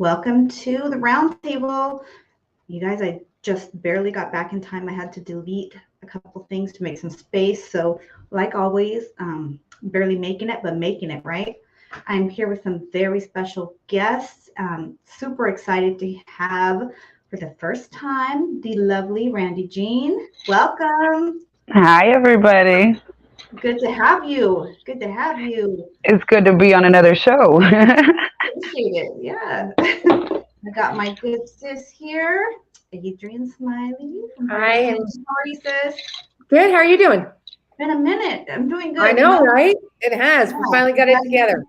Welcome to the round table. You guys, I just barely got back in time. I had to delete a couple things to make some space. So, like always, barely making it, but making it, right? I'm here with some very special guests. Super excited to have for the first time the lovely Randy Jean. Welcome. Hi, everybody. Good to have you. Good to have you. It's good to be on another show. Appreciate it. Yeah. I got my good sis here, Adrian Smiley from Hi, Harvard. and How are you, sis? good. How are you doing? Been a minute. I'm doing I good. know, right? It has. We Yeah. finally got it together.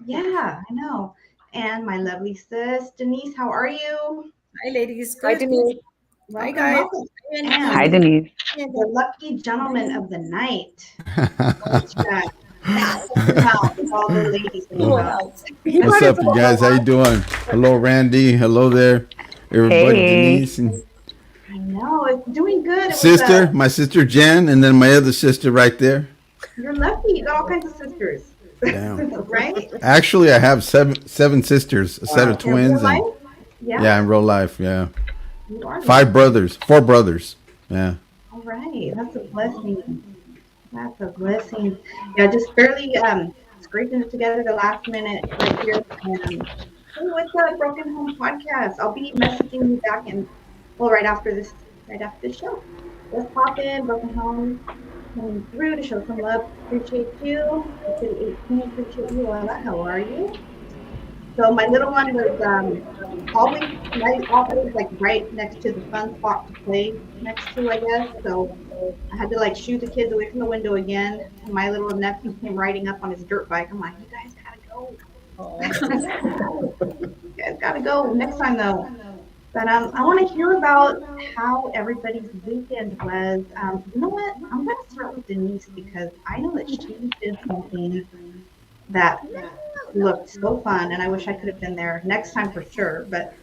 Yeah, I know. And my lovely sis, Denise, how are you? Hi, ladies. Hi, Good. Denise. Hi, Welcome, guys. welcome. And Hi, And Denise. the lucky gentleman of the night, Coach Jack. Open house with all the ladies in the full house. house. You What's brought us up, you guys? How you doing? Hello, Randy. Hello there, everybody. Hey. Denise and I know, it's doing good. It was sister, my sister Jen, and then my other sister right there. you're lucky. You got all kinds of sisters. Damn. Right? Actually, I have seven sisters, a set of In real twins, life? and Yeah. yeah, in real life, yeah, You are five brothers, four brothers. Yeah. all right. That's a blessing. That's a blessing. Yeah, just barely scraping it together the last minute right here. And hey, what's up, Broken Home Podcast? I'll be messaging you back in right after this show. Let's pop in, Broken Home coming through to show some love. Appreciate you. Appreciate 18, appreciate you, Lola. How are you? So my little one was always like right next to the fun spot to play next to, I guess. So I had to like shoo the kids away from the window again. And my little nephew came riding up on his dirt bike. I'm like, you guys gotta go. You guys gotta go next time though. But I want to hear about how everybody's weekend was. You know what? I'm gonna start with Denise because I know that she did something that looked so fun, and I wish I could have been there next time for sure. But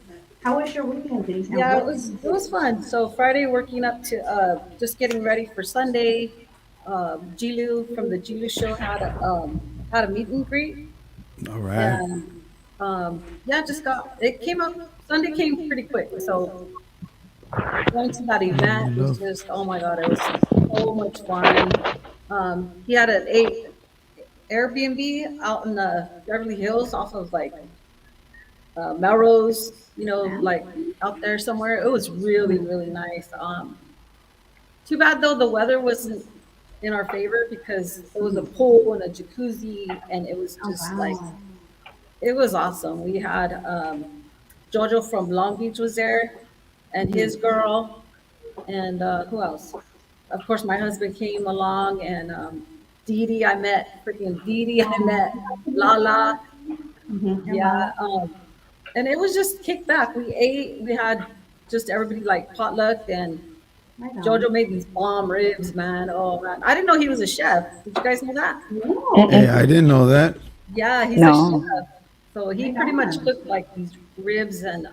how was your weekend, Denise? And Yeah, what? it was fun. So Friday, working up to just getting ready for Sunday. Gilu from the Gilu show had a meet and greet, All right. and yeah, just got it came up. Sunday came pretty quick, so going to that event was just, oh my god, it was so much fun. He had an Airbnb out in the Beverly Hills, off of like Melrose, like out there somewhere. It was really, really nice. Too bad though the weather wasn't in our favor because it was a pool and a jacuzzi, and it was Oh just like wow! it was awesome. We had Jojo from Long Beach was there, and his girl, and who else? Of course, my husband came along, and Dee Dee, I met freaking Dee Dee, I met Lala, Mm-hmm. yeah, and it was just kicked back. We ate, we had just everybody like potluck, and Right Jojo on. made these bomb ribs, man. Oh man, I didn't know he was a chef. Did you guys know that? No, Hey, Mm-mm. I didn't know that. Yeah, he's a chef. No. So he right pretty much on. cooked like these ribs and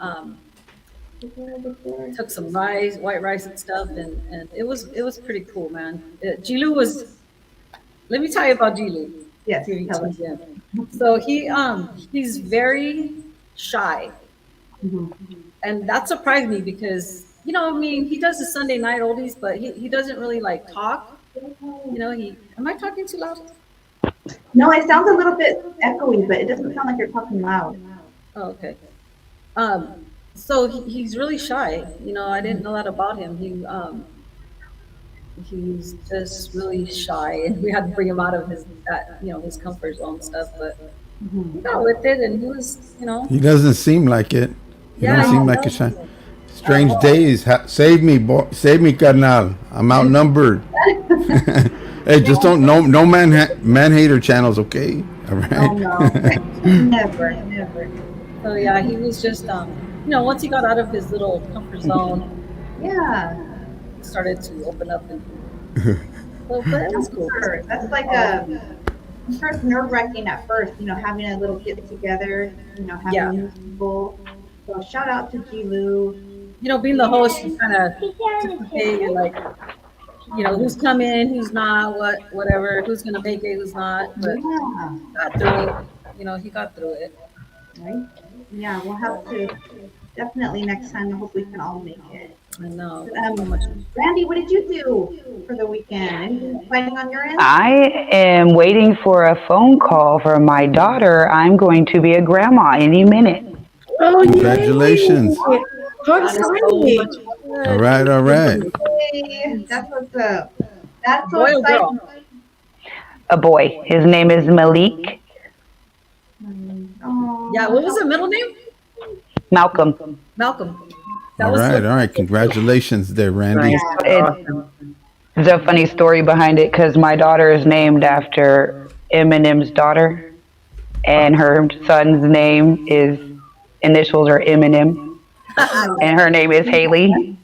Before. took some rice, white rice and stuff, and it was pretty cool, man. Jilu was. Let me tell you about Jilu. Yes, See if you tell us. tuned in. So he's very shy, Mm-hmm. and that surprised me because I mean he does the Sunday night oldies, but he doesn't really like talk. He am I talking too loud? No, it sounds a little bit echoey, but it doesn't sound like you're talking loud. Oh, okay. Um, so he's really shy. I didn't know that about him. He's just really shy, and we had to bring him out of his comfort zone and stuff. But Mm-hmm. he got with it, and he was, He doesn't seem like it. He don't yeah, he seem like a shy. doesn't at Strange all. days. Save me, boy. Save me, carnal. I'm outnumbered. Hey, just don't no man hater channels, okay? All Oh right. no, never, never. So yeah, he was just, once he got out of his little comfort zone, Yeah, he started to open up, and but it I'm was cool. sure. That's like I'm sure it's nerve wracking at first, having a little get together, having Yeah, new people. So shout out to Gilu. being the host, you kind of just okay, you're like, who's coming, who's not, whatever, who's gonna make it, who's not. But Yeah, got through it. He got through it. right. Yeah, we'll have to definitely next time. I hope we can all make it. I know. So Um, much. Randy, what did you do for the weekend? Anything exciting on your end? I am waiting for a phone call from my daughter. I'm going to be a grandma any minute. Oh, Congratulations. yay! How That is so exciting! much All fun. right, all right. Yay, that's what's up. That's so Boy or exciting. girl? A boy. His name is Malik Oh, Yeah, what was the middle name? Malcolm. Malcolm. That All was right, the all right. Congratulations there, Randy. Nice. That's It, awesome. there's a funny story behind it because my daughter is named after Eminem's daughter, and her son's name is initials are Eminem, and her name is Haley.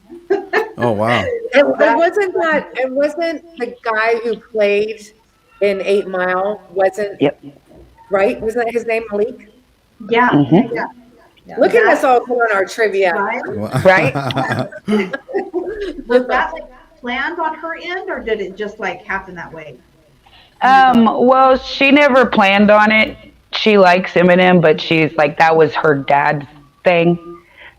Oh, wow. It wasn't the guy who played in 8 Mile, wasn't, Yep. right? Wasn't that his name, Malik? yeah, hmm yeah, yeah. Look at us all doing our trivia. right. Right? Was that like planned on her end, or did it just like happen that way? Well, she never planned on it. She likes Eminem, but she's like, that was her dad's thing.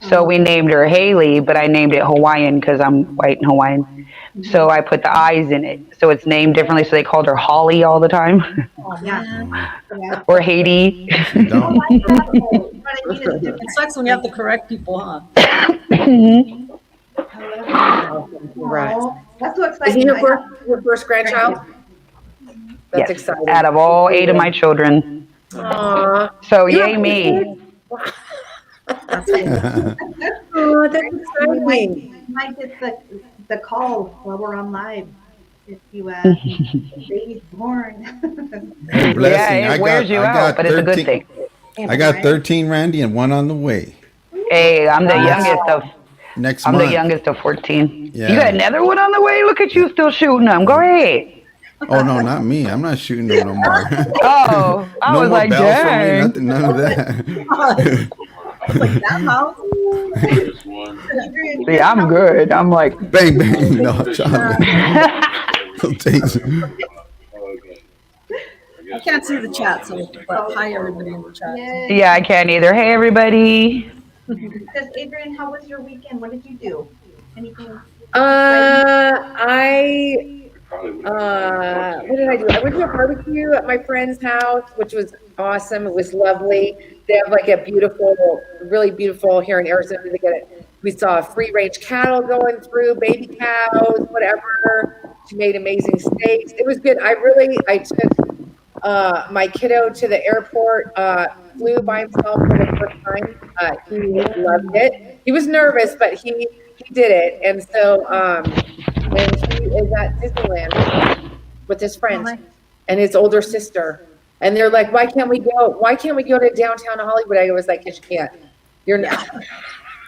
So we named her Haley, but I named it Hawaiian because I'm white and Hawaiian. So I put the I's in it. So it's named differently. So they called her Holly all the time Oh Yeah, man, yeah. or Haiti. Oh, Don't. my God. But I mean, it's different. it sucks when you have to correct people, huh? Mhm. I love it. Congrats. Oh, that's so Is he exciting. your first grandchild? That's Yes, exciting. out of all 8 of my children. Aw. So You yay have me. That's cool. Oh, that's You might, exciting. you might get the call while we're on live if you baby's born. Blessing. Yeah, it wears you out, but it's a good thing. I got 13, Randy, and one on the way Hey, I'm the Wow. youngest of next I'm month. the youngest of 14. Yeah. You got another one on the way? Look at you still shooting them. Go ahead. Oh, no, not me. I'm not shooting them no more. Oh, I No was more like, bells for me, dang. nothing, none of that. Like that house. Yeah, I'm good. I'm like, Bang, bang. No, Charlie. Don't take- I can't see the chat, so but hi everybody in the chat. Yes. yeah, I can't either. Hey, everybody. Because Adrian, how was your weekend? What did you do? Anything? What did I do? I went to a barbecue at my friend's house, which was awesome. It was lovely. They have like a beautiful, really beautiful here in Arizona. They get it. We saw free range cattle going through, baby cows, whatever. She made amazing steaks. It was good. I took my kiddo to the airport, flew by himself for the first time. He loved it. He was nervous, but he did it. And so, and he is at Disneyland with his friends and his older sister. And they're like, why can't we go? Why can't we go to downtown Hollywood? I was like, 'cause you can't. You're not.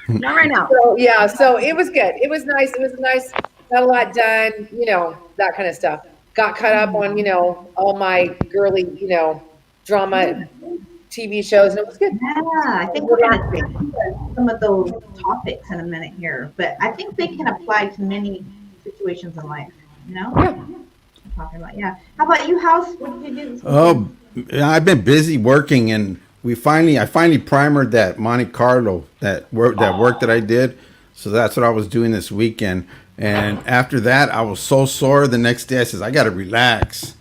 Not right now. So, yeah, so it was good. It was nice. It was nice. Got a lot done, that kind of stuff. Got caught up on, all my girly, drama TV shows, and it was good. Yeah, I think we're going to take some of those topics in a minute here, but I think they can apply to many situations in life, Yeah. I'm talking about, yeah. How about you, House? What did you do this Oh, I've been busy working, and I finally primered that Monte Carlo, that work that I did. So that's what I was doing this weekend. And after that, I was so sore. The next day, I says, I got to relax.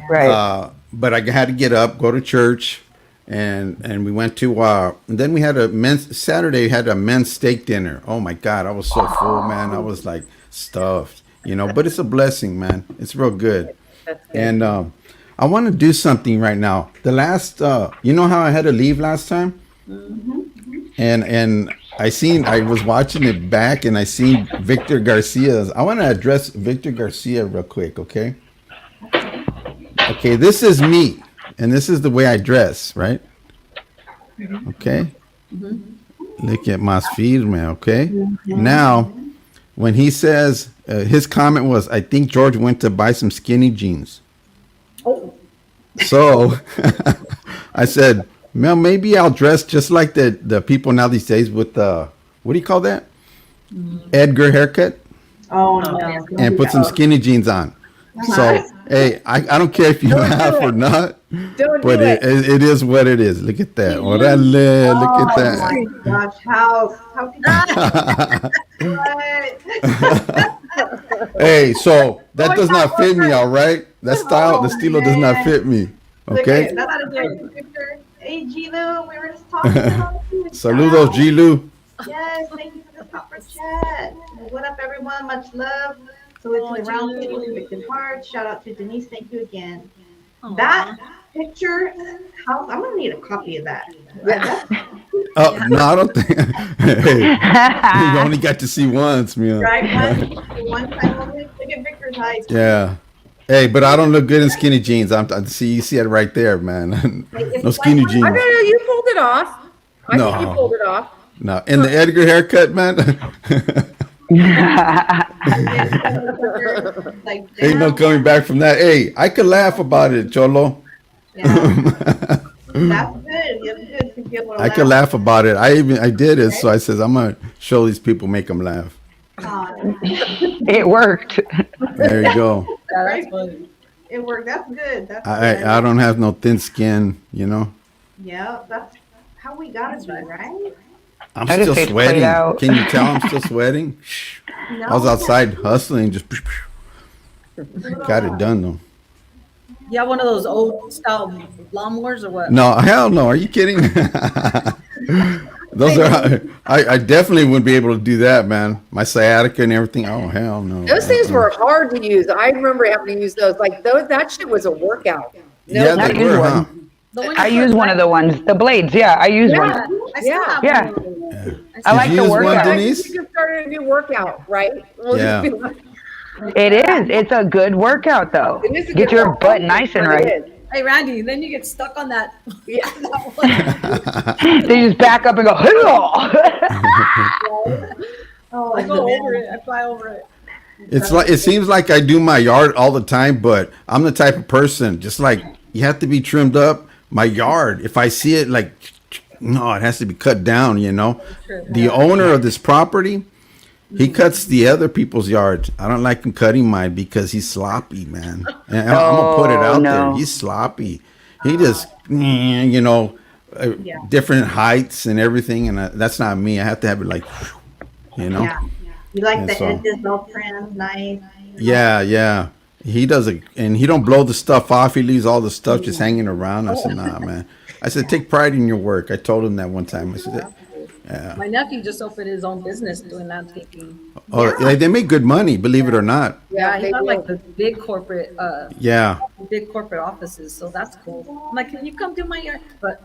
Right. But I had to get up, go to church, and we went to. And then we had Saturday. We had a men's steak dinner. Oh my God, I was so full, man. I was like stuffed, But it's a blessing, man. It's real good. That's good. And I want to do something right now. The last, you know how I had to leave last time, and I was watching it back, and I seen Victor Garcia's. I want to address Victor Garcia real quick, okay? Okay, this is me, and this is the way I dress, right? Okay. Look at más firme, okay? Now, when he says his comment was, I think George went to buy some skinny jeans. So I said, well, maybe I'll dress just like the people now these days with the, what do you call that? Edgar haircut, Oh, no. and put some skinny jeans on. So Hey, I don't care if you Don't laugh do or it. not, Don't but do it. it is what it is. Look at that. Orale, look at Oh that. my gosh, how could you what? Hey, so Oh that my does God, not fit me, all right? That style, the Oh estilo does not man. fit me. Look Okay? at that's not a a great good. picture. Hey G Lou, we were just talking about you. Shout Saludos, out. Gilu. Yes, thank you for the super chat. What up, everyone? Much love. Salute to Oh, the round table, Julie. convicted hearts. Shout out to Denise. Thank you again. That Aw. picture, how I'm gonna need a copy of that. Yeah. That's Oh, Yeah. no, I don't think. Hey, you only got to see once, man. right one time only. Look at Victor's height. Yeah. Hey, but I don't look good in skinny jeans. I see you see it right there, man. Like, No it's like skinny one of I jeans. don't know. You pulled it off. I think you pulled No, it off. no. And the Edgar haircut, man. those motherfuckers. Like, Ain't no damn. coming back from that. Hey, I could laugh about it, Cholo. Yeah, that's good. It's good to be able to I could laugh. laugh about it. I did it, so Right? I says I'm gonna show these people, make them laugh. It worked. There you go. Yeah, Right? that's funny. It worked. That's good. That's good. I don't have no thin skin, you know. Yeah, that's how we gotta be, right? I'm I just still face played sweating. out. Can you tell I'm still sweating? I was No, outside hustling, just got it done though. You have one of those old style lawnmowers or what? No, hell no. Are you kidding? Those are I definitely wouldn't be able to do that, man. My sciatica and everything. Oh hell no. Those things were hard to use. I remember having to use those. Like those, that shit was a workout. No Yeah, I they kidding. use were, huh? one. The one you I put use one back- of the ones, the blades. Yeah, I use Yeah, one. I still yeah. have Yeah. one. of those. I like Did you the use one, workout. Denise? You just started a new workout, right? We'll Yeah. just be like, It is. It's a good workout, though. it is a Get good your workout. butt nice and It right. is. Hey, Randy, then you get stuck on that. Yeah. that one. They just back up and go, oh, I go man. over it. I fly over it. It's like it seems like I do my yard all the time, but I'm the type of person just like you have to be trimmed up. My yard, if I see it like no, it has to be cut down, you know. The owner of this property, he cuts the other people's yards. I don't like him cutting mine because he's sloppy, man. And I'm gonna put it out there. no. He's sloppy. He just, you know, Yeah. different heights and everything, and that's not me. I have to have it like, you know. Yeah. You like And the so- edges all trimmed, nice. Yeah, yeah. He does it, and he don't blow the stuff off. He leaves all the stuff just hanging around. I said, nah, man. I said, take pride in your work. I told him that one time. I said, yeah. My nephew just opened his own business doing landscaping. Oh, like, they make good money, believe it or not. Yeah, Yeah, he they got do. like the big corporate, Yeah. offices, so that's cool. I'm like, can you come do my yard? But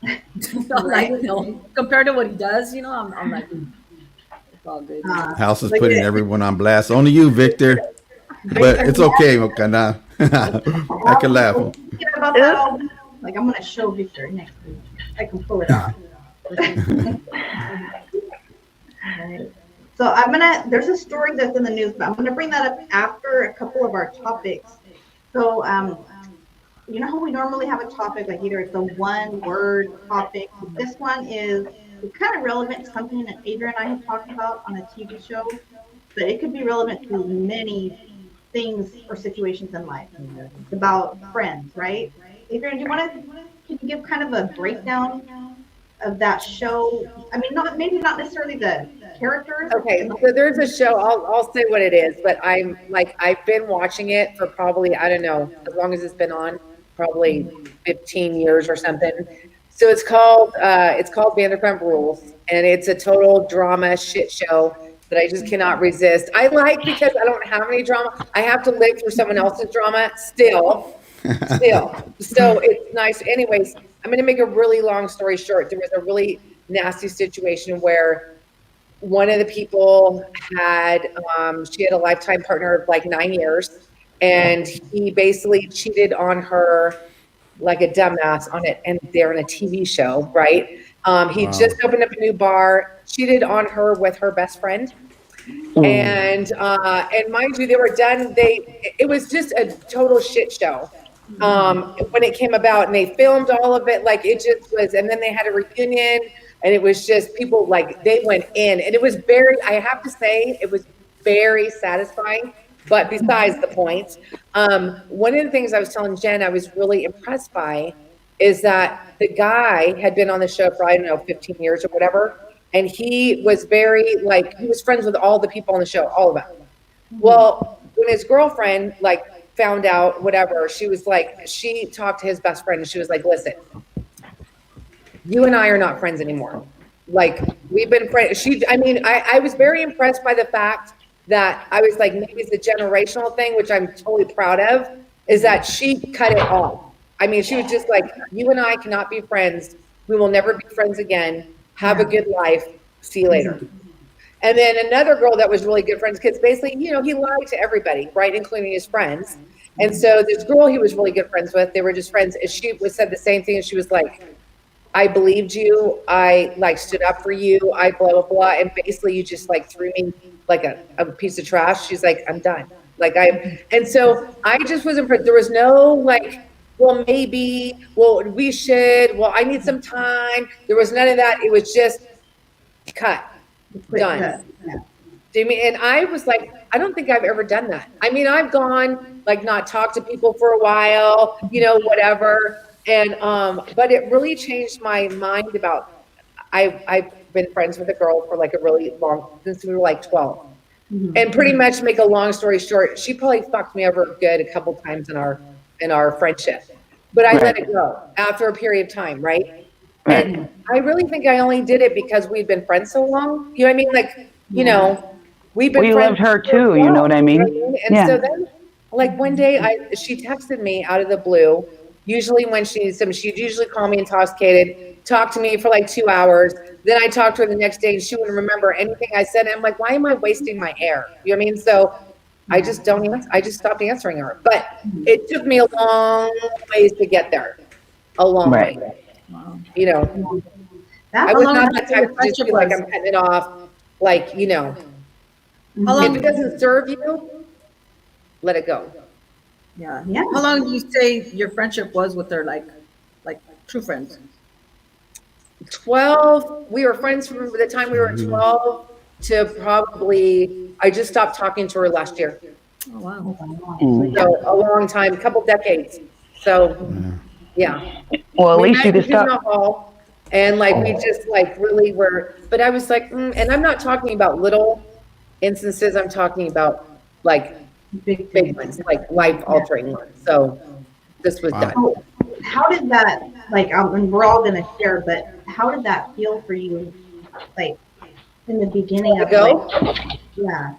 I'm like, no, compared to what he does, I'm like, it's all good. House is Look putting at- everyone on blast. Only you, Victor. But it's okay, Mokana. I can laugh. Thinking about that all day. Like, I'm gonna show Victor next week. I can pull it off. Right. So there's a story that's in the news, but I'm gonna bring that up after a couple of our topics. So, you know how we normally have a topic, like either it's a one word topic. This one is kind of relevant to something that Adrian and I have talked about on a TV show, but it could be relevant to many things or situations in life. It's about friends, right? Adrian, can you give kind of a breakdown of that show? I mean, maybe not necessarily the characters. Okay, so there's a show. I'll say what it is, but I've been watching it for probably, I don't know, as long as it's been on, probably 15 years or something. So it's called Vanderpump Rules, and it's a total drama shit show that I just cannot resist. I like because I don't have any drama. I have to live through someone else's drama still. So it's nice. Anyways, I'm going to make a really long story short. There was a really nasty situation where one of the people she had a lifetime partner of like 9 years, and he basically cheated on her like a dumbass on it. And they're in a TV show, right? He just opened up a new bar, cheated on her with her best friend. And mind you, they were done. It was just a total shit show. When it came about, and they filmed all of it, like it just was, and then they had a reunion, and it was just people like they went in, and it was I have to say, it was very satisfying But besides the point, one of the things I was telling Jen I was really impressed by is that the guy had been on the show for, I don't know, 15 years or whatever. And he was very, like, he was friends with all the people on the show, all of them. Well, when his girlfriend, like, found out, whatever, she was like, she talked to his best friend and she was like, listen, you and I are not friends anymore. Like, we've been friends. I was very impressed by the fact that I was like, maybe it's a generational thing, which I'm totally proud of, is that she cut it off. I mean, she was just like, you and I cannot be friends. We will never be friends again. Have a good life. See you later. And then another girl that was really good friends, because basically, you know, he lied to everybody, right, including his friends. And so this girl he was really good friends with, they were just friends. And she said the same thing. And she was like, I believed you. I like stood up for you. I blah, blah, blah. And basically you just like threw me like a piece of trash. She's like, I'm done. And so I just was impressed. There was no like, well, maybe, well, we should, well, I need some time. There was none of that. It was just cut, done. Do you mean? And I was like, I don't think I've ever done that. I mean, I've gone like not talked to people for a while, you know, whatever. And, but it really changed my mind about, I've been friends with a girl for like a really long, since we were like 12. And pretty much make a long story short, she probably fucked me over good a couple times in our friendship, but I let it go after a period of time. Right. And I really think I only did it because we'd been friends so long. You know what I mean? Like, you know, we've been We friends loved her for too, you know what I mean? And so then, like one day, she texted me out of the blue. Usually when she'd usually call me intoxicated, talk to me for like 2 hours. Then I talked to her the next day and she wouldn't remember anything I said. And I'm like, why am I wasting my air? You know what I mean? So I just don't answer. I just stopped answering her. But it took me a long ways to get there. A long way. You know, I was not that type to just be like, I'm cutting it off. Like, you know, if it doesn't serve you, let it go. Yeah. How long do you say your friendship was with her, like true friends? 12. We were friends from the time we were 12 to probably, I just stopped talking to her last year. Oh, wow. So a long time, a couple decades. So, yeah. Well, at least you could stop. And like, we just like really were, but I was like, and I'm not talking about little instances. I'm talking about like big ones, like life altering ones. So this was done. How did that, like, and we're all going to share, but how did that feel for you, like, in the beginning of go? Like, yeah.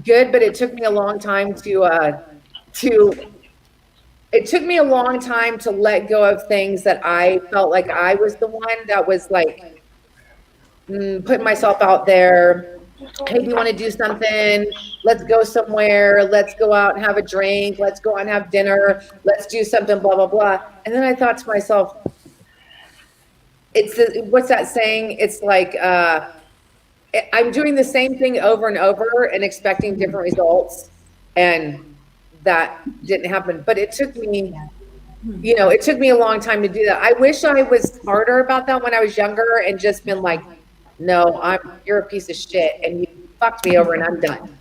Good, but it took me a long time it took me a long time to let go of things that I felt like I was the one that was like putting myself out there. Hey, do you want to do something? Let's go somewhere. Let's go out and have a drink. Let's go out and have dinner. Let's do something, blah, blah, blah. And then I thought to myself, what's that saying? It's like, I'm doing the same thing over and over and expecting different results. And that didn't happen. But it took me, you know, it took me a long time to do that. I wish I was smarter about that when I was younger and just been like, no, you're a piece of shit and you fucked me over and I'm done.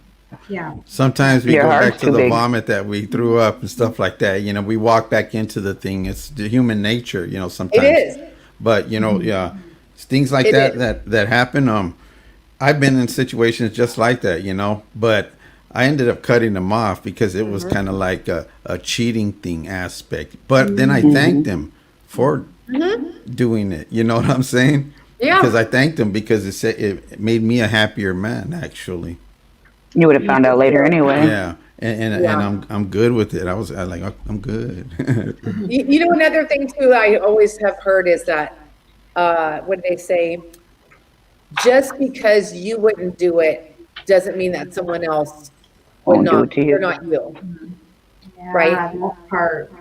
Yeah. Sometimes we go back to the vomit that we threw up and stuff like that. You know, we walk back into the thing. It's the human nature, you know, sometimes. It is. But, you know, yeah, things like that happen. I've been in situations just like that, you know, but I ended up cutting them off because it was kind of like a cheating thing aspect. But then I thanked them for doing it. You know what I'm saying? Yeah. Because I thanked them because it made me a happier man, actually. You would have found out later anyway. Yeah. And I'm good with it. I'm good. You know, another thing too, I always have heard is that when they say, just because you wouldn't do it doesn't mean that someone else would not. They're not you, right? That part.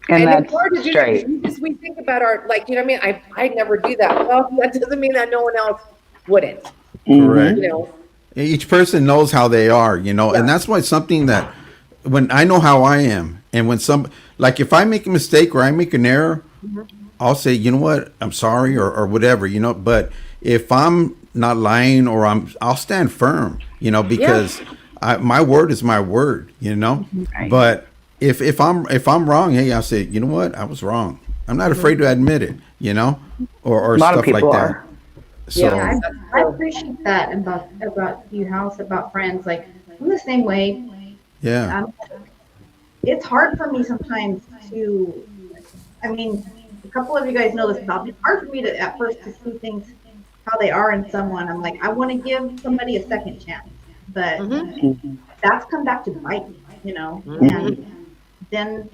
And that's it's hard to do straight. because we think about our, like, you know what I mean? I never do that. Well, that doesn't mean that no one else wouldn't. Correct. You know, each person knows how they are, you know, and that's why something that when I know how I am, and when like if I make a mistake or I make an error, I'll say, you know what, I'm sorry or whatever, you know. But if I'm not lying or I'll stand firm, you know, because my word is my word, you know. Right. But if I'm wrong, hey, I'll say, you know what, I was wrong. I'm not afraid to admit it, you know, or A lot of stuff like people that. are. Yeah, Yeah, So that's I true. appreciate that about you, house, about friends. Like I'm the same way. yeah, Um, it's hard for me sometimes to. I mean, a couple of you guys know this about me. It's hard for me to at first to see things how they are in someone. I'm like, I want to give somebody a second chance, but Mm-hmm. that's come back to bite me, you know. And Mm-hmm. then,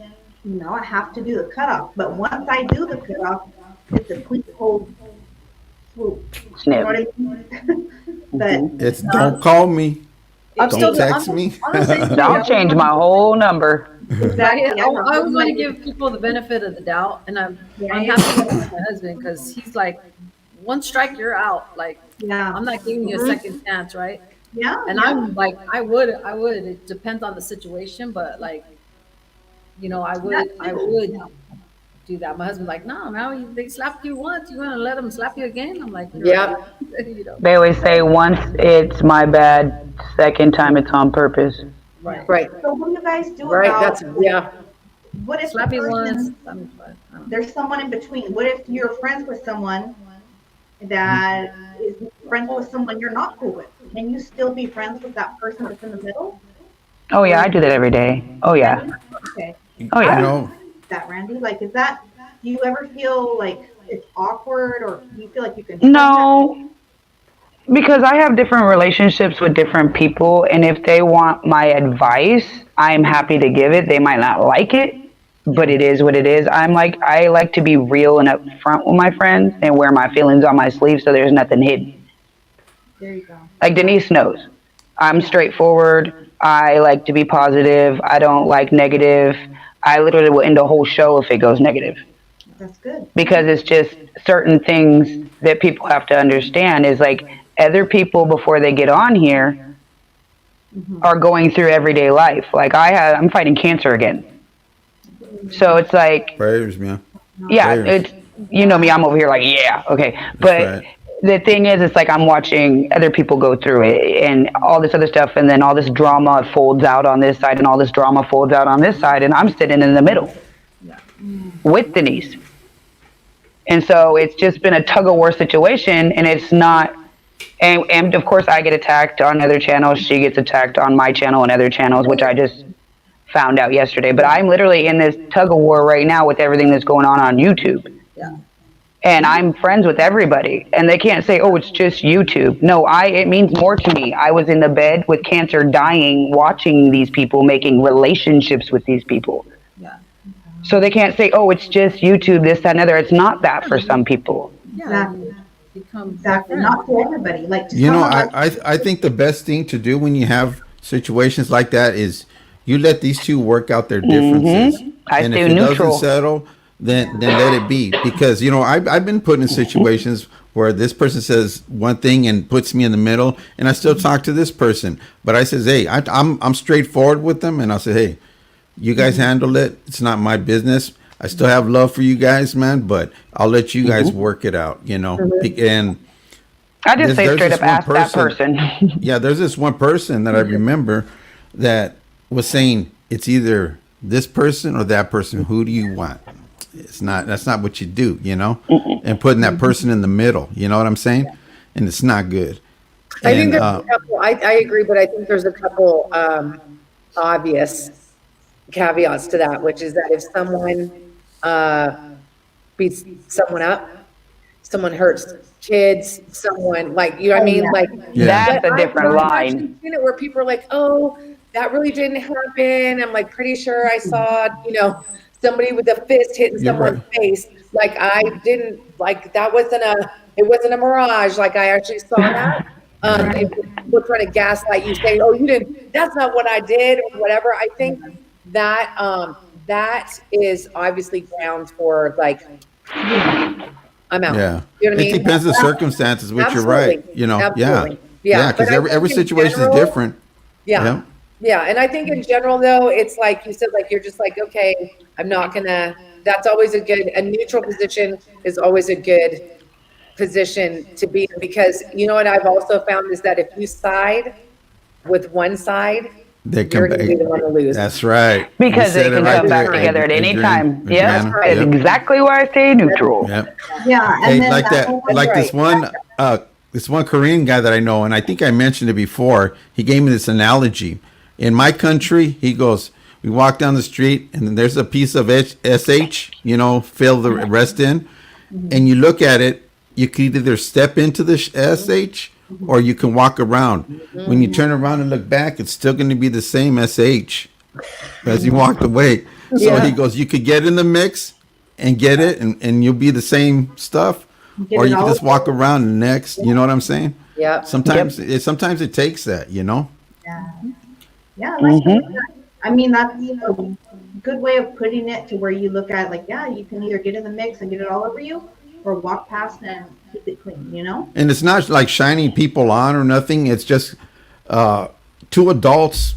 I have to do the cutoff. But once I do the cutoff, it's a clean cold swoop. You know Snip. what I mean? But it's um, don't call me, I'm it, still don't it, text me. on the same page. I'll change my whole number. Right? exactly. I have a I whole always want to nother give people the benefit of the doubt, and I'm right. happy with my husband because he's like, one strike, you're out. Like, Yeah. I'm not giving you a Mhm. second chance, right? Yeah. And Yeah. I'm like, I would. It depends on the situation, but like, That I too. would do that. My husband's like, no, now they slapped you once, you gonna let them slap you again? I'm like, you're Yeah. right. you know, They always say once it's my bad, second time it's on purpose. right? Right. So what do you guys do Right. about That's like yeah. what if the Slap me once. person I mean, but, I don't know. there's someone in between? What if you're friends with someone that is friends with someone you're not cool with? Can you still be friends with that person that's in the middle? Oh Or yeah, I do that every day. Oh can yeah. you? Okay. Oh I You yeah. don't know, like that, Randy. Like, is that? Do you ever feel like it's awkward, or do you feel like you can trust that? No, because I have different relationships with different people, and if they want my advice, I'm happy to give it. They might not like it, but Yeah. it is what it is. I like to be real and upfront with my friends and wear my feelings on my sleeve so there's nothing hidden. There you go. Like Yeah. Denise knows. I'm Yeah. straightforward. I like to be positive. I don't like negative. I literally will end a whole show if it goes negative, That's good. because it's just certain things that people have to understand is like other people before they get on here Hmm. are going through everyday life. Like I'm fighting cancer again. So it's like, prayers, man, yeah, prayers. it's, you know me, I'm over here like, yeah, okay. That's But right. the thing is, it's like I'm watching other people go through it and all this other stuff, and then all this drama folds out on this side, and all this drama folds out on this side, and I'm sitting in the middle Yeah. with Denise. And so it's just been a tug of war situation, and it's not. And of course, I get attacked on other channels. She gets attacked on my channel and other channels, which I just found out yesterday. But I'm literally in this tug of war right now with everything that's going on YouTube. Yeah. And I'm friends with everybody, and they can't say, "Oh, it's just YouTube." No, it means more to me. I was in the bed with cancer, dying, watching these people making relationships with these people. Yeah. So they can't say, "Oh, it's just YouTube, this, that, and other." It's not that for some people. Yeah. Exactly. You become my Exactly. friend. Not to everybody. Like to You know, someone like I think the best thing to do when you have situations like that is you let these two work out their differences, I and if stay it doesn't neutral. settle, then let it be. Because you know, I've been put in situations where this person says one thing and puts me in the middle, and I still talk to this person, but I says, hey, I'm straightforward with them, and I'll say, hey, you guys handle it. It's not my business. I still have love for you guys, man, but I'll let you guys work it out, you know. And I just say there's straight this up, one ask that person. person. Yeah, there's this one person that I remember that was saying it's either this person or that person. Who do you want? It's not. That's not what you do, you know. And putting that person in the middle, you know what I'm saying? And it's not good. I think And there's a couple. I agree, but I think there's a couple obvious caveats to that, which is that if someone beats someone up, someone hurts kids, someone like, you know what I oh mean? yeah. Like, yeah, but That's a different I've line. actually seen it where people are like, oh, that really didn't happen. I'm like pretty sure I saw, somebody with a fist hitting you're someone's right. face. Like I didn't like that wasn't it wasn't a mirage. Like I actually saw that. If people trying to gaslight you, saying, "Oh, you didn't. That's not what I did," or whatever. I think that that is obviously grounds for like I'm out. Yeah, You know what I it mean? depends the circumstances, which you're right. Absolutely, You know, yeah, absolutely, yeah, yeah. But because I every think in situation is general, different. yeah, Yeah, yeah. And I think in general, though, it's like you said, like you're just like, okay, I'm not gonna. That's always a neutral position is always a good position to be in because you know what I've also found is that if you side with one side, They you're come going back. to be the one to lose. That's right. Because You they said it can right come back there, together at any time. Yep. Adriana. That's Yep. exactly why I stay neutral. Yep. Yeah, Hey, and then like that that, whole That's like right. this one Korean guy that I know, and I think I mentioned it before. He gave me this analogy. In my country, he goes, we walk down the street, and then there's a piece of SH, fill the rest in, and you look at it. You can either step into the SH, or you can walk around. When you turn around and look back, it's still going to be the same SH as you walked away. So Yeah. he goes, you could get in the mix and get it, and you'll be the same stuff, get or it you can all just walk around next. You know what I'm saying? Yep. Sometimes it takes that. Yeah, yeah, I like that. I mean, that's a good way of putting it to where you look at like, yeah, you can either get in the mix and get it all over you, or walk past and keep it clean. And it's not like shining people on or nothing. It's just two adults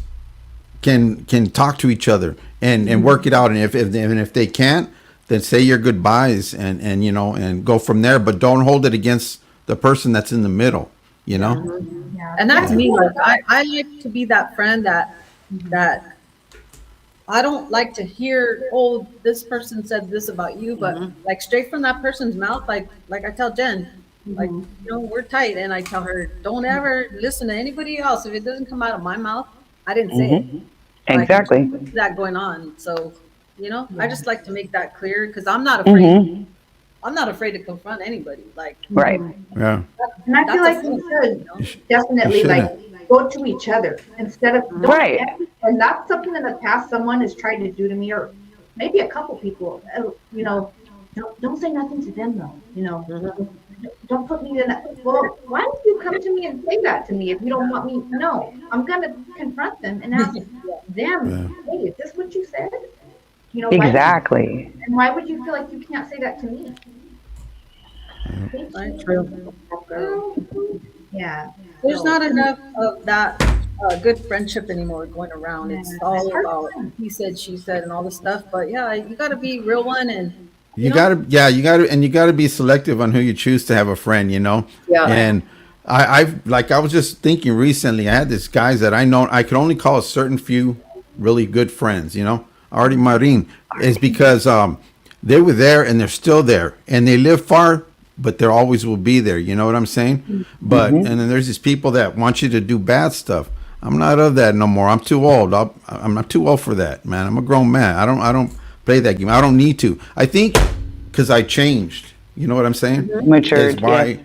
can talk to each other and work it out. And if they can't, then say your goodbyes and go from there. But don't hold it against the person that's in the middle. Yeah. And that's me. Like I like to be that friend that I don't like to hear, oh, this person said this about you, but like straight from that person's mouth, like I tell Jen, like, we're tight, and I tell her, don't ever listen to anybody else. If it doesn't come out of my mouth, I didn't say it. Like, Exactly. there's that going on. So, I just like to make that clear because I'm not afraid. I'm not afraid to confront anybody. Like, Right. Yeah. And I feel That's like a we thing, should definitely You like go to each other instead of don't, Right. and that's something in the past someone has tried to do to me, or maybe a couple people. Don't say nothing to them though. Don't put me in that. Well, why don't you come to me and say that to me if you don't want me? No, I'm gonna confront them and ask them. Hey, is this what you said? Exactly. And why would you feel like you can't say that to me? true. Yeah. There's not enough of that good friendship anymore going around. It's all about he said, she said, and all this stuff. But yeah, you got to be a real one, and You gotta be selective on who you choose to have a friend. Yeah. And I was just thinking recently. I had these guys that I know. I could only call a certain few really good friends. Artie Marin is because they were there and they're still there, and they live far, but they always will be there. You know what I'm saying? But and then there's these people that want you to do bad stuff. I'm not of that no more. I'm too old. I'm not too old for that, man. I'm a grown man. I don't play that game. I don't need to. I think because I changed. You know what I'm saying? Matured. Is why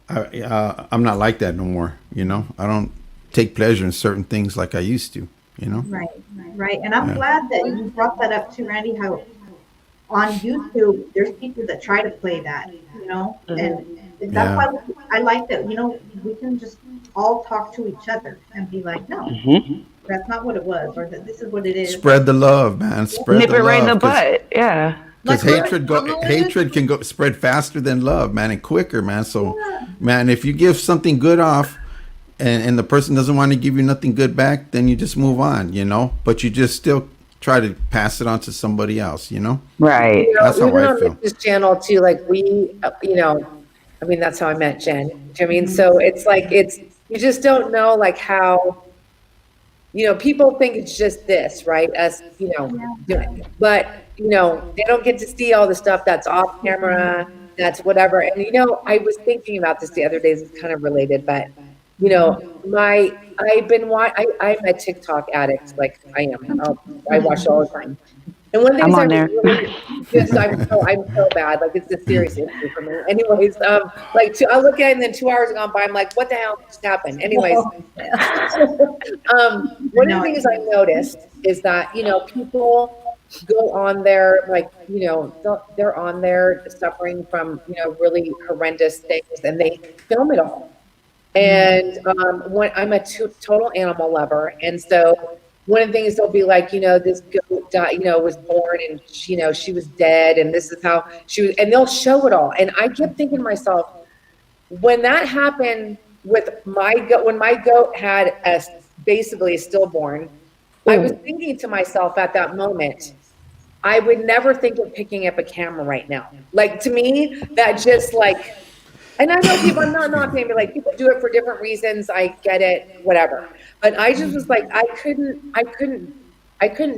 I'm not like that no more. I don't take pleasure in certain things like I used to. Right. And I'm glad that you brought that up too, Randy, how on YouTube, there's people that try to play that, and that's why I like that, we can just all talk to each other and be like, no, that's not what it was, or that this is what it is. Spread the love, man. Spread Nip the it right in the love. butt. Yeah. Because Like, hatred can go spread faster than love, man, and quicker, man. So, man, if you give something good off, and the person doesn't want to give you nothing good back, then you just move on, But you just still try to pass it on to somebody else, Right. That's how Even I on feel. this channel too, like I mean, that's how I met Jen. Do you know what I mean? So it's like, you just don't know like how, people think it's just this, right? Us, doing it. But, they don't get to see all the stuff that's off camera, that's whatever. And, I was thinking about this the other days, it's kind of related, but, I'm a TikTok addict, like I am. I watch it all the time. And one thing I'm on there. I'm so bad. Like it's a serious issue for me. Anyways, I look at it and then 2 hours gone by. I'm like, what the hell just happened? Anyways, one of the things I noticed is that, people go on there, like, they're on there suffering from, really horrendous things, and they film it all. And when I'm a total animal lover, and so one of the things they'll be like, this goat died, was born, and she was dead, and this is how she was, and they'll show it all. And I kept thinking to myself, when that happened with my goat, when my goat had basically a stillborn, I was thinking to myself at that moment, I would never think of picking up a camera right now. Like, to me, that just like And I know people, I'm not saying, but like people do it for different reasons. I get it, whatever. But I just was like, I couldn't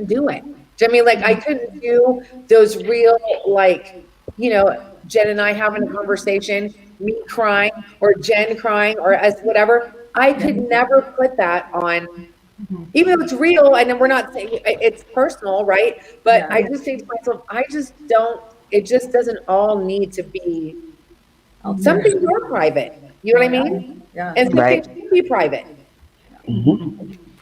do it. Do you know what I mean? Like I couldn't do those real, like, Jen and I having a conversation, me crying or Jen crying or us, whatever. I could never put that on, even though it's real. And then we're not saying it's personal, right? But I just say to myself, I just don't, it just doesn't all need to be Out some there. things are private. You know what I mean? Yeah. And some Right. things should be private.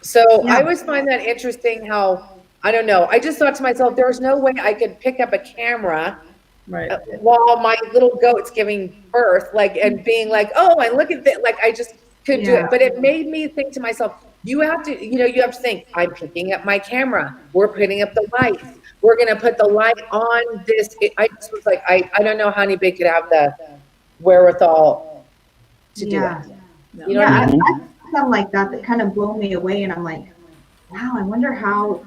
So I always find that interesting how, I don't know, I just thought to myself, there's no way I could pick up a camera Right. while my little goat's giving birth, like, and being like, oh, and look at that. Like, I just couldn't do Yeah. it. But it made me think to myself, you have to, you have to think, I'm picking up my camera. We're putting up the lights. We're going to put the light on this. I just was like, I don't know how anybody could have the wherewithal to do Yeah. it. You know what I Yeah, mean? I something like that that kind of blow me away, and I'm like, wow, I wonder how.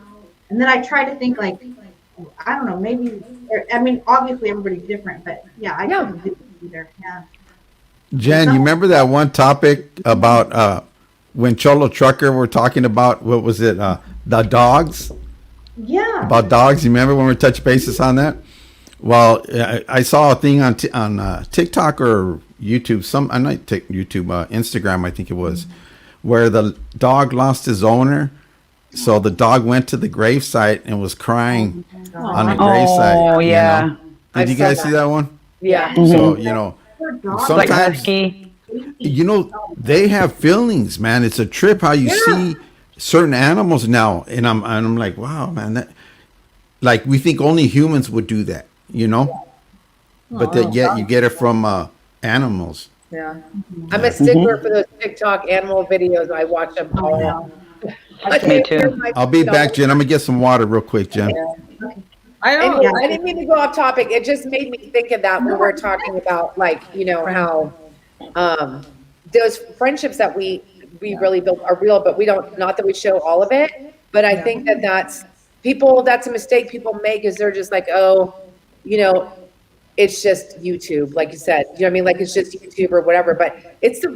And then I try to think like, I don't know, maybe. I mean, obviously everybody's different, but yeah, I Yeah. couldn't do it either. Yeah. Jen, you remember that one topic about when Cholo Trucker were talking about what was it? The dogs? Yeah. About dogs. You remember when we touched bases on that? Well, I saw a thing on TikTok or YouTube. I'm not YouTube, Instagram, I think it was, where the dog lost his owner. So the dog went to the gravesite and was crying on the gravesite. Oh, yeah. Did I've you guys saw see that. that one? Yeah. So Poor dog. Like sometimes husky. they have feelings, man. It's a trip how you see certain animals now, and I'm like, wow, man. That, like, we think only humans would do that, but that yet you get it from animals. Yeah. I'm a stickler for those TikTok animal videos. I watch them all. Me too. I'll be back, Jen. I'm gonna get some water real quick, Jen. I don't Anyway, I didn't mean to go off topic. It just made me think of that when we're talking about, like, how those friendships that we really built are real, but we don't, not that we show all of it. But I think that's a mistake people make, is they're just like, oh, it's just YouTube, like you said, you know what I mean? Like, it's just YouTube or whatever, but it is the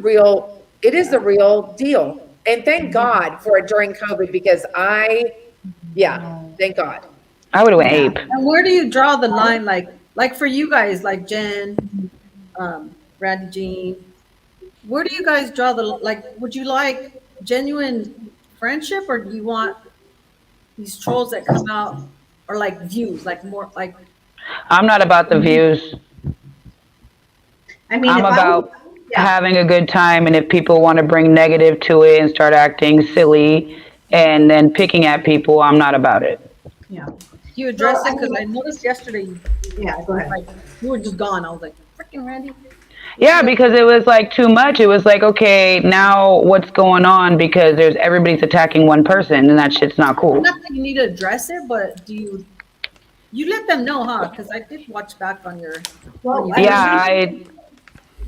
real deal. And thank God for it during COVID, because thank God. I would have went ape. And where do you draw the line? Like for you guys, like Jen, Randy, Jean, where do you guys draw would you like genuine friendship, or do you want these trolls that come out, or like views, like more like? I'm not about the views. I mean, I'm if I about was- having a good time, and if people want to bring negative to it and start acting silly and then picking at people, I'm not about it. Yeah. Do you address it? Because I noticed yesterday, Yeah. Go ahead. like you were just gone. I was like, freaking Randy. Yeah, because it was like too much. It was like, okay, now what's going on? Because everybody's attacking one person, and that shit's not cool. Not that you need to address it, but do you let them know, huh? Because I did watch back on your. Well, Yeah,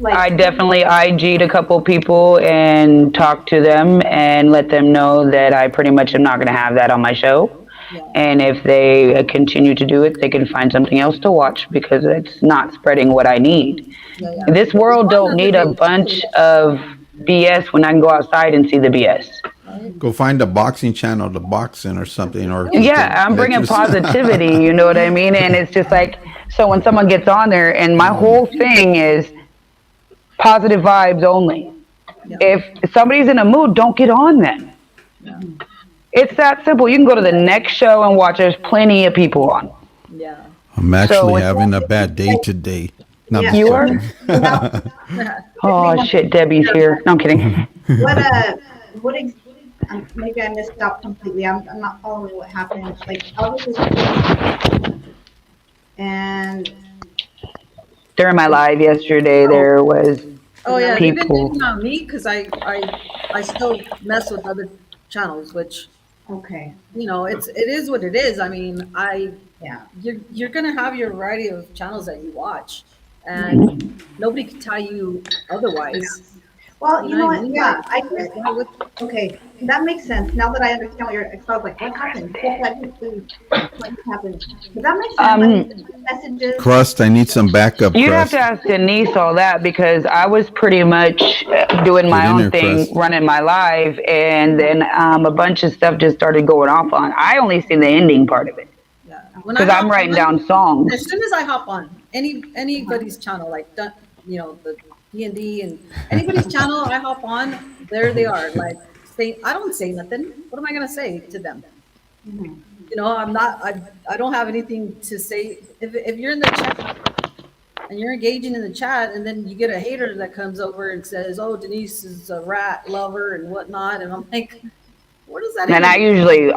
like, I definitely IG'd a couple people and talked to them and let them know that I pretty much am not going to have that on my show. Yeah. And if they continue to do it, they can find something else to watch, because it's not spreading what I need. Yeah. This world don't need a bunch of BS when I can go outside and see the BS. Go find a boxing channel to box in or something. Or Yeah, I'm bringing positivity, you know what I mean? And it's just like, so when someone gets on there, and my whole thing is positive vibes only. Yeah. If somebody's in a mood, don't get on them. Yeah. It's that simple. You can go to the next show and watch. There's plenty of people on. Yeah. I'm actually So it's- having a bad day today. No, I'm Yeah. just You are? joking. Oh shit, Debbie's here. No, I'm kidding. what maybe I missed out completely. I'm not following what happened. Like, obviously, and During my live yesterday, there was Oh yeah, you didn't people. think about me because I still mess with other channels, which okay, it is what it is. I mean, yeah, you're gonna have your variety of channels that you watch, and nobody can tell you otherwise. Well, you know what? Moonlight. Yeah, I just Why would okay. That makes sense. Now that I understand what you're, I was like, what happened? What happened? But that makes sense. I mean, Um, messages. Crust, I need some backup you'd have to crust. ask Denise all that because I was pretty much doing Get my in own there, thing, crust. running my live, and then a bunch of stuff just started going off on. I only seen the ending part of it yeah. When I because I'm hop writing on, down songs. as soon as I hop on anybody's channel, like the D&D and anybody's channel, I hop on, there they are. Like say, I don't say nothing. What am I gonna say to them? I'm not. I don't have anything to say. If you're in the chat and you're engaging in the chat, and then you get a hater that comes over and says, "Oh, Denise is a rat lover and whatnot," and I'm like, "What does that And even I mean?" usually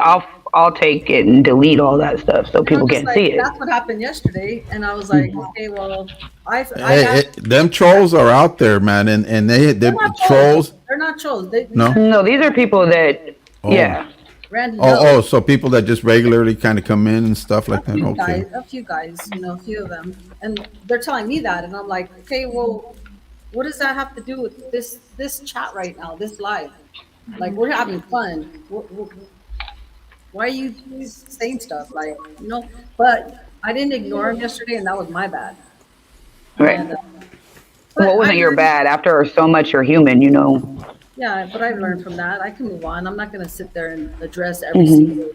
I'll take it and delete all that stuff so And I'm people just can't like, see it. that's what happened yesterday. And I was like, okay, well, I Hey, asked, them trolls are out there, man, and they they're not trolls. trolls. They're not trolls. These No. are No, these are people that Oh, yeah. Randy oh, knows. so people that just regularly kind of come in and stuff like that. Okay. A few guys, a few of them, and they're telling me that, and I'm like, okay, well, what does that have to do with this chat right now, this live? Like we're having fun. Why are you saying stuff But I didn't ignore him yesterday, and that was my bad. Right. And What but I wasn't your learned, bad? After so much you're human, you know. yeah, but I've learned from that. I can move on. I'm not going to sit there and address every Hmm. single.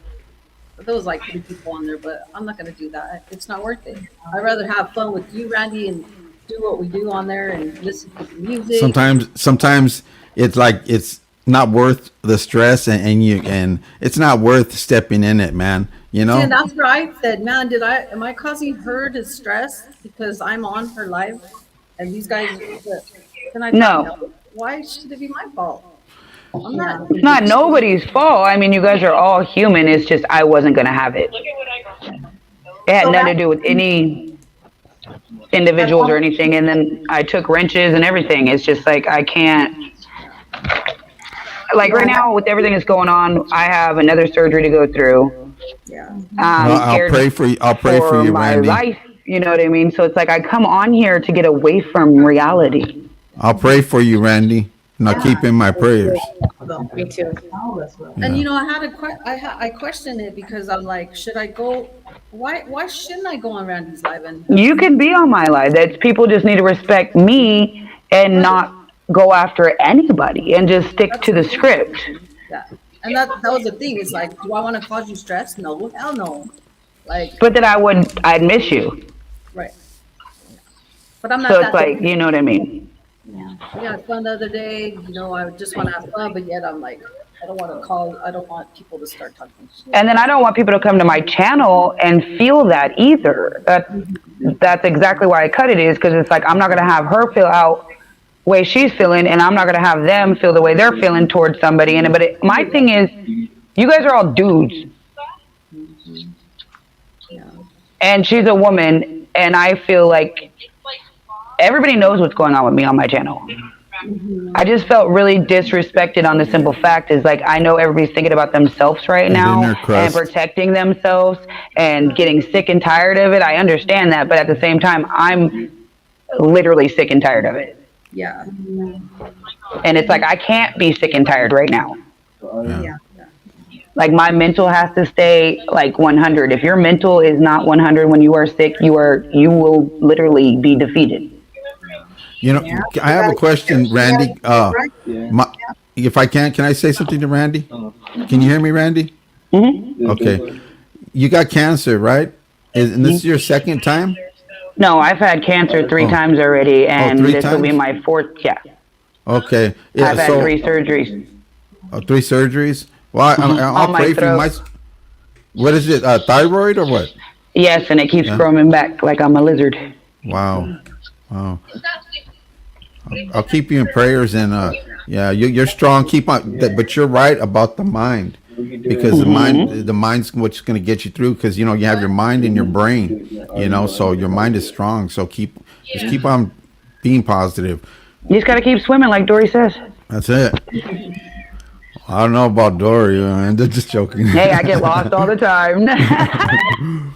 There was like 3 people on there, but I'm not going to do that. It's not worth it. I'd rather have fun with you, Randy, and do what we do on there and listen to the music. Sometimes it's like it's not worth the stress, and it's not worth stepping in it, man. You See, and know. that's where I said, man, am I causing her to stress because I'm on her live and these guys, then I thought, No, no, why should it be my fault? I'm Yeah. not. it's not nobody's fault. I mean, you guys are all human. It's just I wasn't gonna have it. It had So nothing that to do with any that's individuals or all. anything. And then I took wrenches and everything. It's just like I can't. Like right Yeah. now, with everything that's going on, I have another surgery to go through. Yeah. Well, I'm scared I'll pray for for you, my Randy. life. You know what I mean? So it's like I come on here to get away from reality. I'll pray for you, Randy. And I'll keep Yeah. in my prayers. So, Me too. all of us will. And Yeah. I had I questioned it because I'm like, should I go? Why shouldn't I go on Randy's live and You can be on my live. That's people just need to respect me and right? not go after anybody and just stick That's to the the thing. script. Yeah. And that was the thing. It's like, do I want to cause you stress? No, hell no. Like, But then I'd miss you. right. But I'm not So it's that. like, you know what I mean? Yeah. We had fun the other day. I just want to have fun, but yet I'm like, I don't want people to start talking shit. And then I don't want people to come to my channel and feel that either. That's exactly why I cut it is because it's like I'm not gonna have her feel out the way she's feeling, and I'm not gonna have them feel the way they're feeling towards somebody. My thing is, you guys are all dudes, Yeah. and she's a woman, and I feel like everybody knows what's going on with me on my channel. I just felt really disrespected on the simple fact is like I know everybody's thinking about themselves right And now inner crust. and protecting themselves and getting sick and tired of it. I understand that, but at the same time, I'm literally sick and tired of it. Yeah. And it's like I can't be sick and tired right now. Yeah. Like my mental has to stay like 100. If your mental is not 100 when you are sick, you will literally be defeated. You know, Yeah. I have a question, Randy. Right. If I can I say something to Randy? Can you hear me, Randy? Hmm. Okay. You got cancer, right? And this is your second time? No, I've had cancer 3 Oh. times already, and 3 this will be times? my 4th. Yeah, Okay. Yeah. I've had So 3 surgeries. 3 surgeries. Well, I'll On my pray for you. throat. What is it? Thyroid or what? Yes, and it keeps Yeah. growing back like I'm a lizard. Wow. Wow. I'll keep you in prayers, and yeah, you're strong. Keep on, but you're right about the mind, because the mind's what's going to get you through. Because you have your mind and your brain, so your mind is strong. So just keep on being positive. You just got to keep swimming, like Dory says. That's it. I don't know about Dory. I'm just joking. Hey, I get lost all the time. I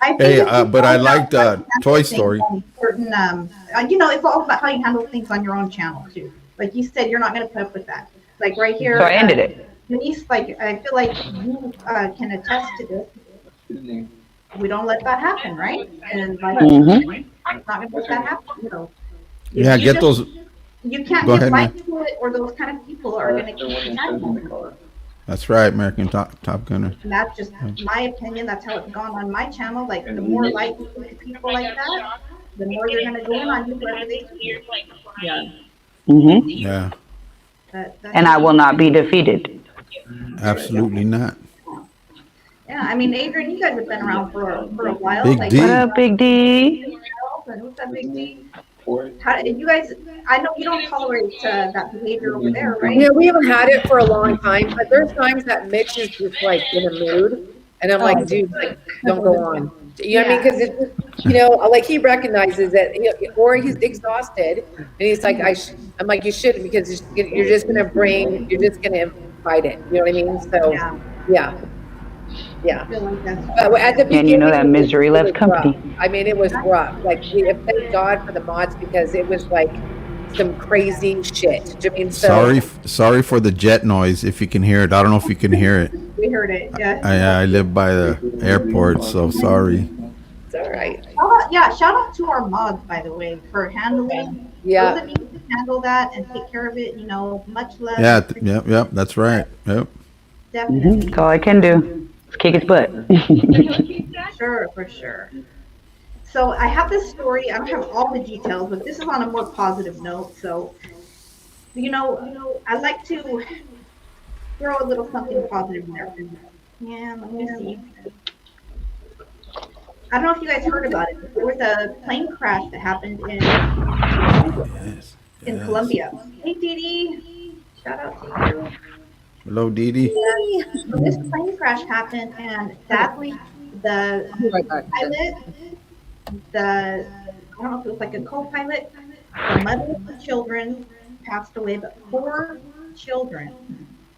think Hey, it's but I all liked about how you Toy handle Story. things on certain, it's all about how you handle things on your own channel too. Like you said, you're not going to put up with that. Like right So I here, ended it. Denise, like I feel like you can attest to this. We don't let that happen, right? And like Hmm. I'm not going to let that happen. If Yeah, you get just those. you can't Go give ahead, life man. to it, or those kind of people are going to keep attacking you. That's right, American Top Gunner. And that's just my opinion. That's how it's gone on my channel. Like the more light you give to people like that, the more they're going to go in on you wherever they see you. Yeah. Hmm. Yeah, But that's And I just will not be defeated. absolutely not. yeah. I mean, Adrian, you guys have been around for a while. Big Like what's What D. up, Big D? up and what's up, Big D? How you guys? I know you don't tolerate that behavior over there, right? We haven't had it for a long time, but there's times that Mitch is just like in a mood, and I'm like, Oh, dude, like, don't go on. You know what I mean? Yeah. Because it's, like he recognizes that, or he's exhausted, and he's like, I'm like, you shouldn't, because you're just gonna fight it. You know what I mean? So, Yeah. yeah, I yeah. feel like that's But at the And you know that beginning, misery it loves was rough. company. I mean, it was rough. Like we thank God for the mods, because it was like some crazy shit. Do you mean so? Sorry for the jet noise. If you can hear it, I don't know if you can hear it. we heard it. Yeah. I live by the airport, so sorry. It's all right. Yeah, shout out to our mods, by the way, for handling those Yeah. of you who handle that and take care of it. Much love. Yeah, yep, that's right. Yep. Hmm. Definitely. That's all I can do. Is kick its butt. Sure, for sure. So I have this story. I don't have all the details, but this is on a more positive note. So, I like to throw a little something positive in there. Yeah, let me see. I don't know if you guys heard about it, but there was a plane crash that happened Yes. in Yes. Colombia. Hey, Dee Dee. Shout out to you. Hello, Didi. So this plane crash happened, and sadly, the I'll be right back. pilot, I don't know if it was like a co-pilot, the mother of the children passed away, but four children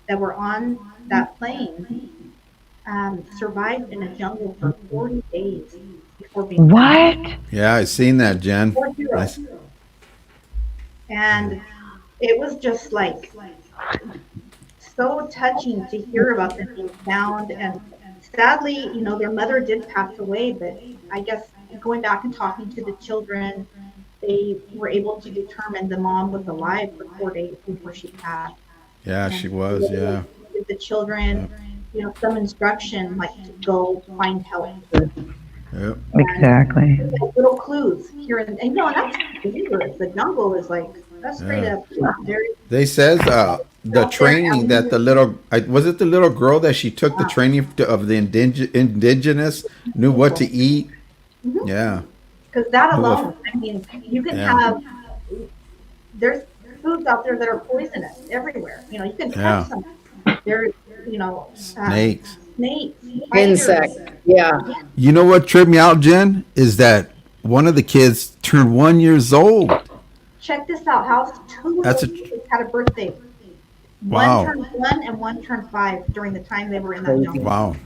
that were on that plane survived in a jungle for 40 days before being found. What? Yeah, I seen that, Jen. 40. And it was just like so touching to hear about them being found. And sadly, their mother did pass away, but I guess going back and talking to the children, they were able to determine the mom was alive for 4 days before she passed. Yeah, And she was. Yeah. give the children, some instruction like to go find help. Yep. Exactly. Like little clues here and that's dangerous. The jungle is like that's straight Yeah. up very They says the out there. training that the was it the little girl that she took the training of the indigenous knew what to eat. Yeah. Because that Knew what- alone, I mean, you can Yeah. have there's foods out there that are poisonous everywhere. You can touch Yeah. some. There's Snakes. snakes, Insect. spiders. Yeah. You know what tripped me out, Jen, is that one of the kids turned 1 year old. Check this out, House. Two That's of a- the kids had a birthday. Wow. One turned 1 and one turned 5 during the time they were in that jungle. Wow.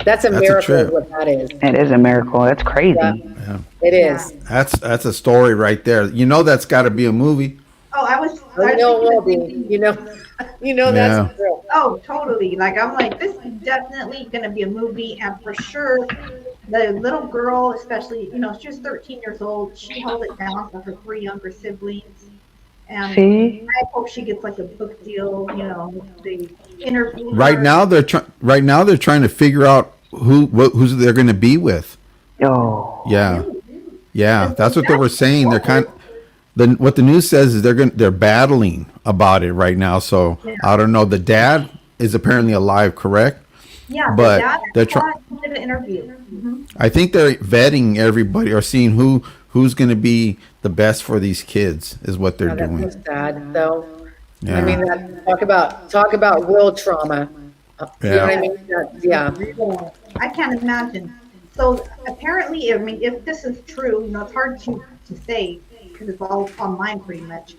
That's a That's a miracle, trip. is what that is. It is a miracle. That's crazy. Yeah. Yeah. It is. That's a story right there. You know that's got to be a movie. Oh, I was Oh, you know it will thinking the be. same thing. Yeah. That's true. Oh, totally. Like I'm like, this is definitely gonna be a movie, and for sure, the little girl, especially, she was 13 years old. She held it down for her three younger siblings, and See? I hope she gets like a book deal. They interview Right her. now they're trying to figure out who's they're going to be with. Oh. Yeah. Yeah, that's what they were saying. They're what the news says is they're battling about it right now. So I don't know. The dad is apparently alive, correct? Yeah, but the dad they're trying. did an interview. I think they're vetting everybody or seeing who's going to be the best for these kids is what they're Oh, that's doing. so sad, though. Yeah. I mean, talk about will trauma. You know what I mean? Yeah. I can't imagine. So apparently, I mean, if this is true, it's hard to say because it's all online pretty much.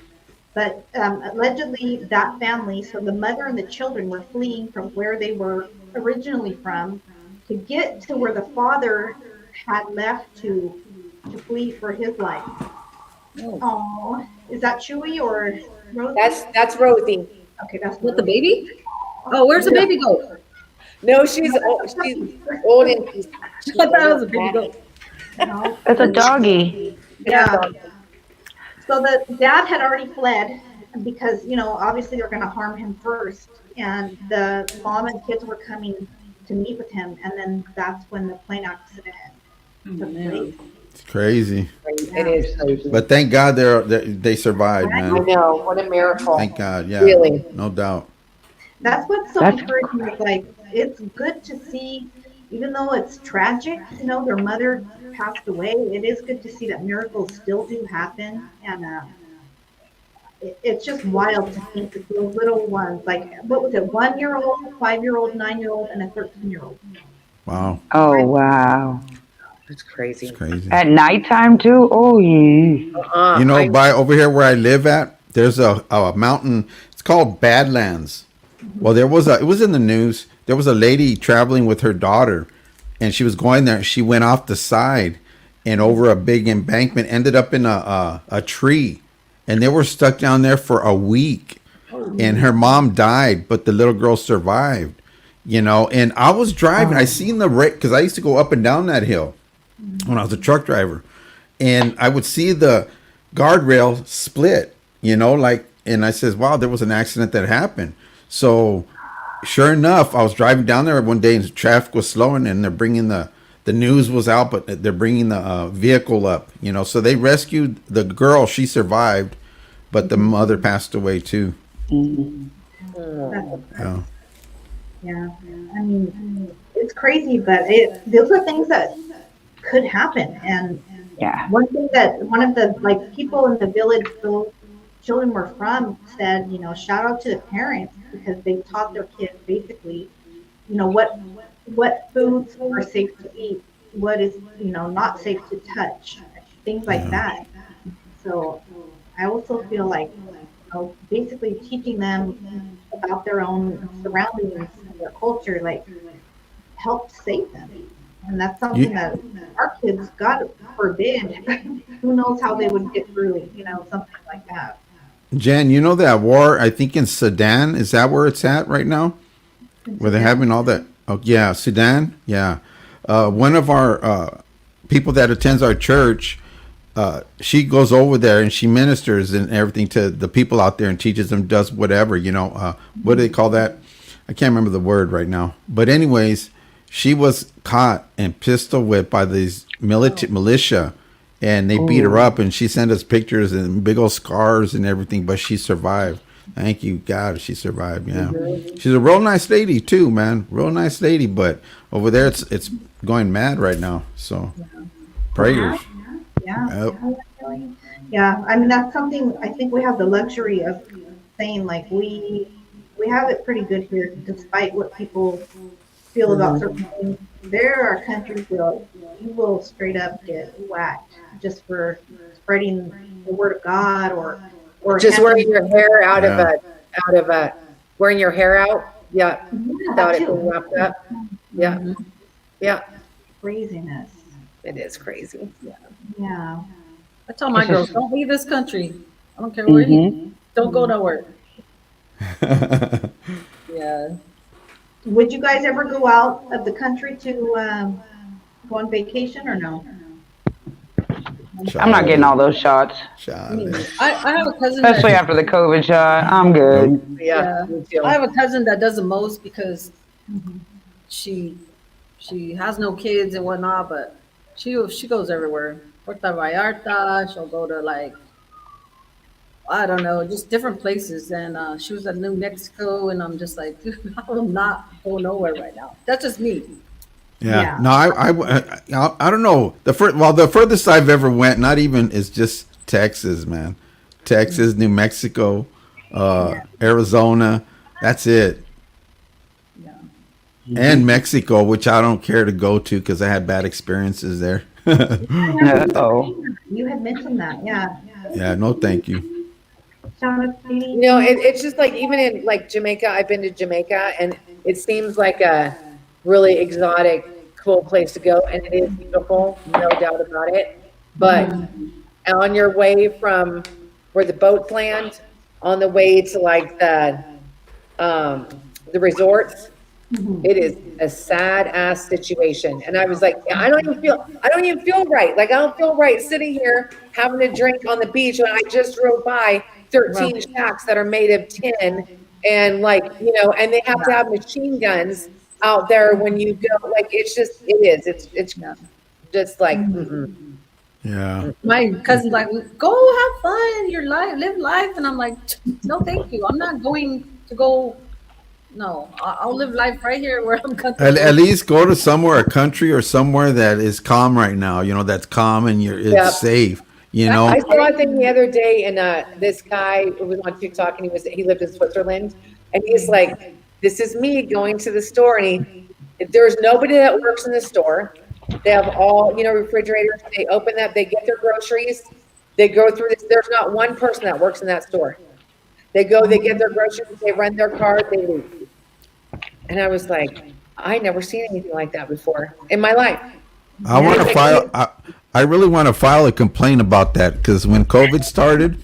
But allegedly, that family, so the mother and the children were fleeing from where they were originally from to get to where the father had left to flee for his life. Oh, is that Chewy or? Rose? That's Rosie. Okay, that's With the Rose. baby? Oh, where's the baby goat? No, she's old and I she's thought a it little was a baby fat. goat. No. It's a doggy. Yeah, Yeah. dog. So the dad had already fled because, obviously they're going to harm him first. And the mom and kids were coming to meet with him. And then that's when the plane accident took place. Man. It's crazy. It is crazy. But thank God they survived, I man. know. What a miracle. Thank God. Yeah. Really. No doubt. That's what's so That's encouraging. Is like, it's good to see, even though it's tragic, their mother passed away. It is good to see that miracles still do happen. And it's just wild to think that those little ones, like, what was it, 1-year-old, 5-year-old, 9-year-old, and a 13-year-old. Wow. Oh wow. It's crazy. It's crazy. At nighttime too. Oh yeah. You know, I, by over here where I live at, there's a mountain. It's called Badlands. Well, it was in the news. There was a lady traveling with her daughter, and she was going there. She went off the side and over a big embankment, ended up in a tree, and they were stuck down there for a week. And her mom died, but the little girl survived. And I was driving. I seen the wreck because I used to go up and down that hill when I was a truck driver, and I would see the guardrail split. And I says, "Wow, there was an accident that happened." So, sure enough, I was driving down there one day, and the traffic was slowing, and they're bringing the news was out, but they're bringing the vehicle up. So they rescued the girl; she survived, but the mother passed away too. Yeah. Yeah, I mean, it's crazy, but those are things that could happen. And Yeah. one thing that one of the people in the village those children were from said, shout out to the parents because they taught their kids basically, what foods are safe to eat, what is not safe to touch, things like that. So I also feel like basically teaching them about their own surroundings and their culture, helped save them. And that's something that our kids, God forbid, who knows how they would get through, something like that. Jen, you know that war? I think in Sudan, is that where it's at right now? Where they're having all that? Oh yeah, Sudan. Yeah, one of our people that attends our church. She goes over there and she ministers and everything to the people out there and teaches them, does whatever, what do they call that? I can't remember the word right now. But anyways, she was caught and pistol whipped by these militia, and they beat her up, and she sent us pictures and big old scars and everything, but she survived. Thank you, God, she survived. Yeah. She's a real nice lady too, man. Real nice lady, but over there it's going mad right now. So prayers. Yeah. Yeah. I mean, that's something I think we have the luxury of saying, we have it pretty good here, despite what people feel about certain things. There are countries where you will straight up get whacked just for spreading the word of God or just having- wearing your hair out of a wearing your hair out. Yeah. Without it too. being wrapped up. Yeah. Yeah. Craziness. It is crazy. Yeah. I tell my girls, don't leave this country. I don't care where you don't go nowhere. Yeah. Would you guys ever go out of the country to go on vacation or no? I'm not getting all those shots, Charlie. I have a cousin especially that, after the COVID shot. I'm good. Yeah. Me too. I have a cousin that does the most because she has no kids and whatnot, but she goes everywhere. Puerto Vallarta, she'll go to I don't know, just different places. And she was at New Mexico, and I'm just like, dude, I will not go nowhere right now. That's just me. Yeah. Yeah. No, I don't know. The furthest I've ever went, not even, is just Texas, man. Texas, New Mexico, Arizona. That's it. Yeah. And Mexico, which I don't care to go to because I had bad experiences there. Oh, You had mentioned that, yeah. Yeah, no, thank you. It's just even in Jamaica, I've been to Jamaica, and it seems like a really exotic, cool place to go, and it is beautiful, no doubt about it. But on your way from where the boats land on the way to like the resorts. It is a sad ass situation. And I was like, I don't even feel right. Like, I don't feel right sitting here having a drink on the beach when I just drove by 13 shacks that are made of tin and like, and they have to have machine guns out there when you go. Like, it's Yeah. just like, Yeah. My cousin's like, go have fun, your life, live life, and I'm like, no, thank you. I'm not going to go. No, I'll live life right here where I'm At comfortable. least go to somewhere, a country or somewhere that is calm right now. That's calm and it's yeah. safe. I saw a thing the other day, and this guy was on TikTok, and he lived in Switzerland, and he's like, "This is me going to the store, and there's nobody that works in the store. They have all refrigerators. They open that, they get their groceries, they go through this. There's not one person that works in that store. They go, they get their groceries, they rent their car, they leave." And I was like, I never seen anything like that before in my life. I want to file. I really want to file a complaint about that because when COVID started,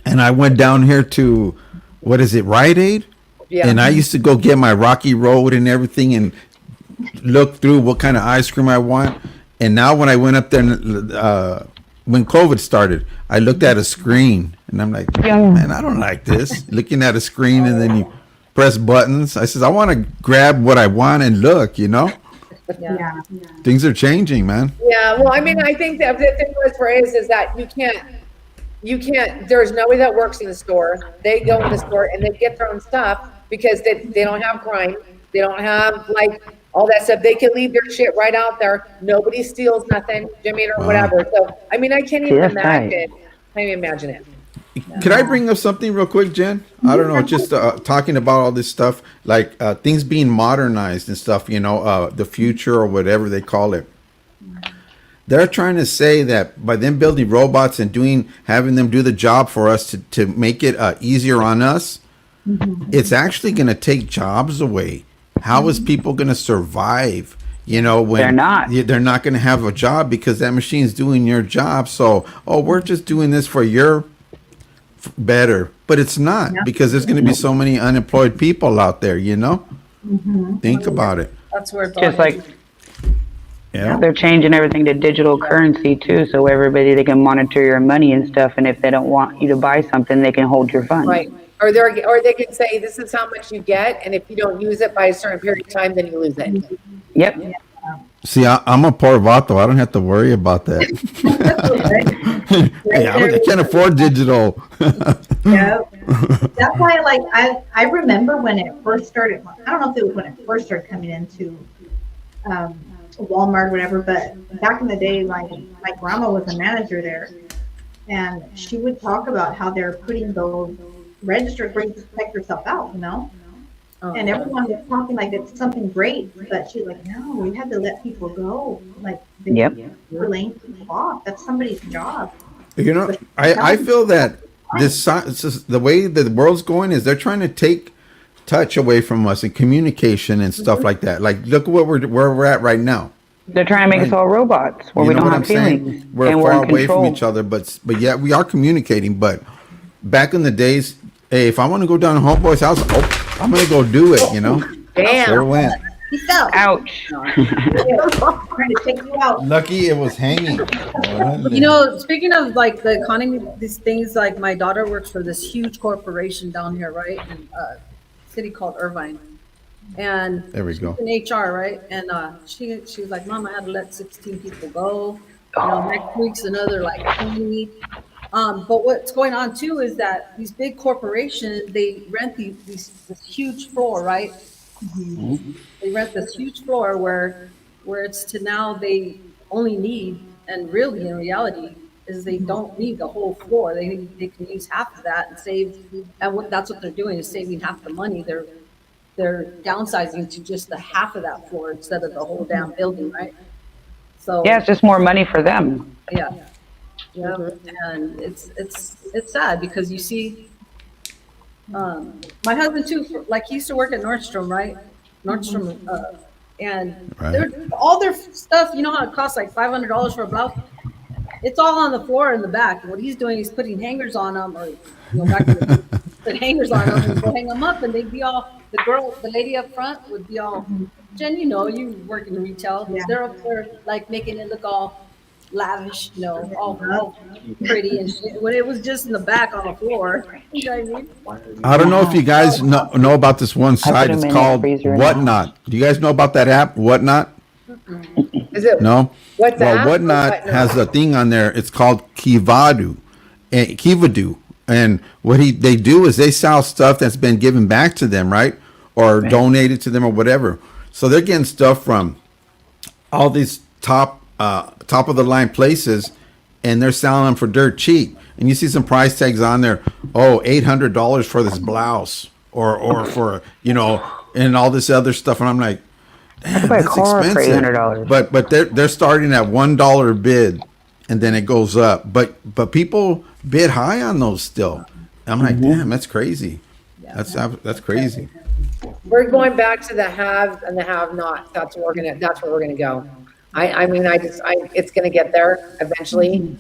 and I went down here to, what is it, Rite Aid, Yeah. and I used to go get my Rocky Road and everything and look through what kind of ice cream I want. And now when I went up there, when COVID started, I looked at a screen and I'm like, man, I don't like this. Looking at a screen and then you press buttons. I says, I want to grab what I want and look. Yeah. Things are changing, man. Yeah, well, I mean, I think that the thing with is that you can't, there's nobody that works in the store. They go in the store and they get their own stuff because they don't have crime. They don't have like all that stuff. They can leave their shit right out there. Nobody steals nothing, or whatever. So, I mean, I can't even Yes, right. imagine. Can't even imagine it. Could I bring up something real quick, Jen? I don't know, just talking about all this stuff, like things being modernized and stuff, the future or whatever they call it. They're trying to say that by them building robots and having them do the job for us to make it easier on us, it's actually going to take jobs away. How is people going to survive? When They're not. they're not going to have a job because that machine's doing your job. So, we're just doing this for your better, but it's not because there's going to be so many unemployed people out there. Think about it. That's where it's Just all like Yeah. they're changing everything to digital currency too, so everybody they can monitor your money and stuff. And if they don't want you to buy something, they can hold your funds. Right. Or they can say, this is how much you get. And if you don't use it by a certain period of time, then you lose it. Yep. See, I'm a poor vato. I don't have to worry about that. Yeah, I can't afford digital. Yeah. That's why, like, I remember when it first started. I don't know if it was when it first started coming into Walmart or whatever, but back in the day, like my grandma was a manager there, and she would talk about how they're putting those registers where you check yourself out. And everyone was talking like it's something great, but she's like, no, we had to let people go. Like, we're laying people off. That's somebody's job. I feel that the way that the world's going is they're trying to take touch away from us and communication and stuff like that. Like, look where we're at right now. They're trying to make us all robots where we don't have feelings. We're and far in away control. from each other, but yet we are communicating. But back in the days, hey, if I want to go down to Homeboy's house, I'm gonna go do it. Damn. There it went. Peace out. Ouch. Trying to take you out. Lucky it was hanging. Speaking of like the economy, these things, like my daughter works for this huge corporation down here, right? In a city called Irvine. And There we go. she's in HR, right? And she was like, Mom, I had to let 16 people go. Next week's another like 20. But what's going on too is that these big corporations, they rent this huge floor, right? They rent this huge floor where it's to now they only need, and really in reality is they don't need the whole floor. They can use half of that and save, and that's what they're doing is saving half the money. They're downsizing to just the half of that floor instead of the whole damn building, right? So Yeah, it's just more money for them. yeah. Yeah, and it's sad because you see, my husband too, like he used to work at Nordstrom, right? Nordstrom, and Right. all their stuff, you know how it costs like $500 for a blouse? It's all on the floor in the back. And what he's doing, he's putting hangers on them, or back in the put hangers on them and go hang them up, and they'd be all the lady up front would be all, Jen, you work in retail. Yeah. They're up there like making it look all lavish, all pretty and shit. When it was just in the back on the floor. You know what I mean? I don't know if you guys know about this one I put site. them It's in the called freezer now. Whatnot. Do you guys know about that app, Whatnot? Is it No. what's Well, that? Whatnot has a thing on there. It's called Kivadu, and what they do is they sell stuff that's been given back to them, right, or donated to them or whatever. So they're getting stuff from all these top of the line places, and they're selling them for dirt cheap. And you see some price tags on there. Oh, $800 for this blouse, or for and all this other stuff. And I'm like, damn, buy a that's car for expensive. $800. But they're starting at $1 bid, and then it goes up. But people bid high on those still. I'm like, damn, that's crazy. That's crazy. We're going back to the haves and the have-nots. That's where we're gonna go. I mean, it's gonna get there eventually.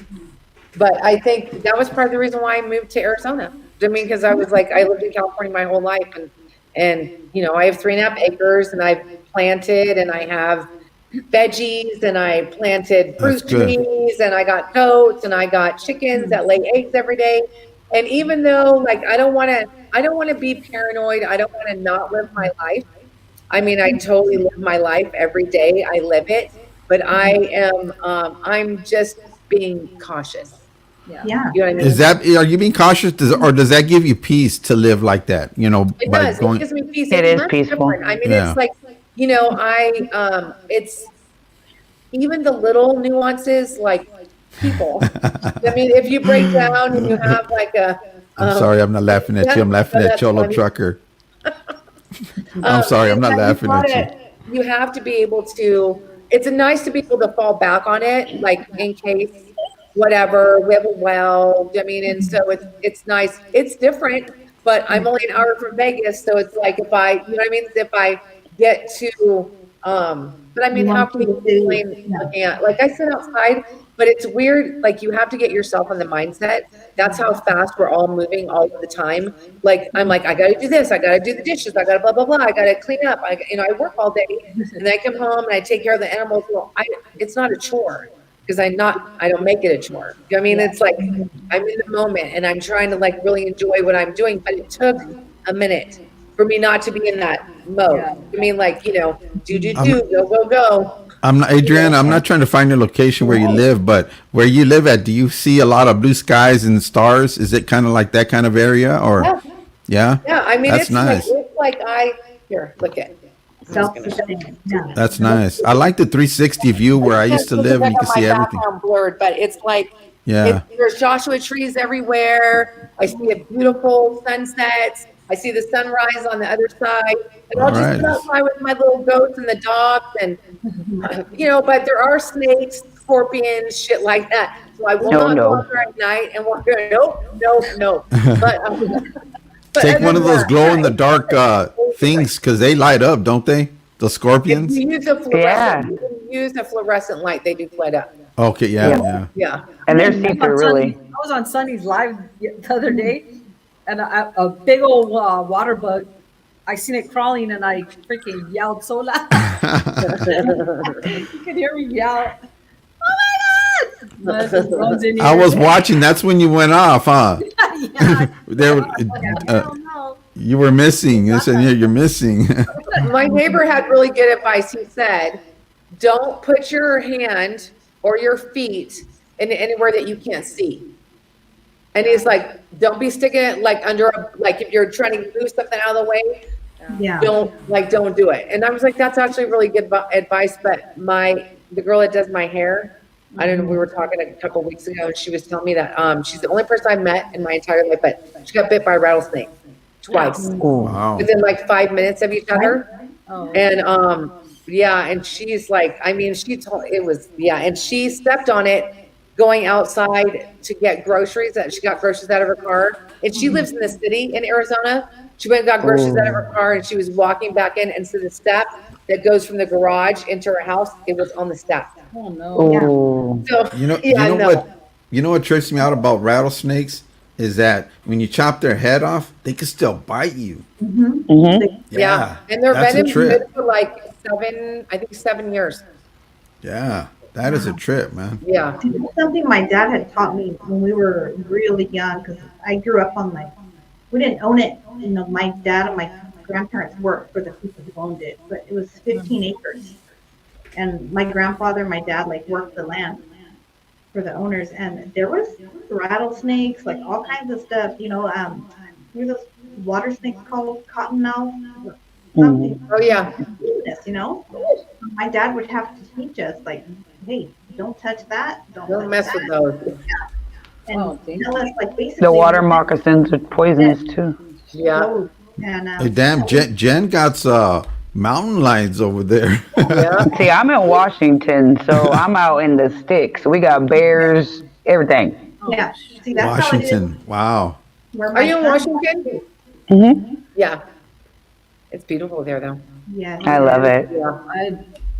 But I think that was part of the reason why I moved to Arizona. I mean, because I was like, I lived in California my whole life, and I have 3.5 acres, and I've planted, and I have veggies, and I planted fruit That's good. trees, and I got goats, and I got chickens that lay eggs every day. And even though, like, I don't want to be paranoid. I don't want to not live my life. I mean, I totally live my life every day. I live it, but I'm just being cautious. Yeah. You know what I mean? Are you being cautious, or does that give you peace to live like that? It by does. going. It gives me peace. It It's is not peaceful. different. I mean, Yeah. it's like, it's even the little nuances, like people. I mean, if you break down and you have like I'm sorry, I'm not laughing at you. I'm laughing at that's Cholo funny. Trucker. I'm sorry, I'm not you laughing at you. You have to be able to. It's nice to be able to fall back on it, like in case whatever we have a well. I mean, and so it's nice. It's different, but I'm only an hour from Vegas, so it's like if I, you know what I mean. If I get to, but I mean, You how want can you people to- explain looking at? Like I sit outside, but it's weird. Like you have to get yourself in the mindset. That's how fast we're all moving all of the time. Like I'm like, I got to do this. I got to do the dishes. I got to blah blah blah. I got to clean up. I work all day, and then I come home and I take care of the animals. Well, it's not a chore because I don't make it a chore. You know what I mean? It's like I'm in the moment and I'm trying to like really enjoy what I'm doing. But it took a minute for me not to be in that mode. Yeah. I mean, like do go. I'm not, Adriana, I'm not trying to find your location where you live, but where you live at, do you see a lot of blue skies and stars? Is it kind of like that kind of area, or? Yeah. Yeah. Yeah, I mean, That's it's nice. like here, look at. Self-sustaining. Yeah. That's nice. I like the 360 view where I used to live, and you can see everything. Blurred, but it's like Yeah. there's Joshua trees everywhere. I see a beautiful sunset. I see the sunrise on the other side, and I'll just Alright. sit outside with my little goats and the dogs, and but there are snakes, scorpions, shit like that. So I will No, not no. go out there at night and walk there. No. But Take other one of than those that, glow in the dark things, because they light up, don't they? The If scorpions. you use a Yeah. fluorescent, use a fluorescent light, they do light up. Okay. Yeah. Yeah. And they're I was see on through, really. I was on Sunny's live the other day, and a big old water bug. I seen it crawling, and I freaking yelled so loud. You could hear me yell. Oh my God! My husband runs in I here. was watching. That's when you went off, huh? Yeah, There, I don't know. you were missing. You said, yeah, you're missing. My neighbor had really good advice. He said, don't put your hand or your feet in anywhere that you can't see. And he's like, don't be sticking it like under like if you're trying to move something out of the way, Yeah. don't do it. And I was like, that's actually really good advice. But the girl that does my hair, I don't know, we were talking a couple of weeks ago, and she was telling me that she's the only person I've met in my entire life, but she got bit by a rattlesnake twice Wow. within like 5 minutes of each other. Oh. And and she's like, I mean, and she stepped on it going outside to get groceries. She got groceries out of her car, and she lives in the city in Arizona. She went and got groceries out of her car, and she was walking back in, and so the step that goes from the garage into her house, it was on the step. Oh no. Oh, So You know yeah, what? You know what trips me out about rattlesnakes? is that when you chop their head off, they can still bite you. Hmm. Yeah, And their that's a venom's good trip. for like 7 years. Yeah, that is a Wow. trip, man. Yeah. See, that's something my dad had taught me when we were really young because I grew up on like, we didn't own it. You know, my dad and my grandparents worked for the people who owned it, but it was 15 acres. And my grandfather and my dad like worked the land for the owners. And there was rattlesnakes, like all kinds of stuff, what are those water snakes called? Cottonmouth? Something, Hmm. Oh yeah. you know? My dad would have to teach us, like, hey, don't touch that, don't Don't touch mess with that, those. and Oh, thank tell you. us, like, The basically water what moccasins are poisonous too. Yeah. those. And Hey, damn, Jen got mountain lions over there. Yeah. See, I'm in Washington, so I'm out in the sticks. We got bears, everything. Oh, yeah, see, that's how it is Washington. Wow. where Are my you in son, Washington? Hmm. Yeah. It's beautiful there though. yes, I it love is. it. Yeah.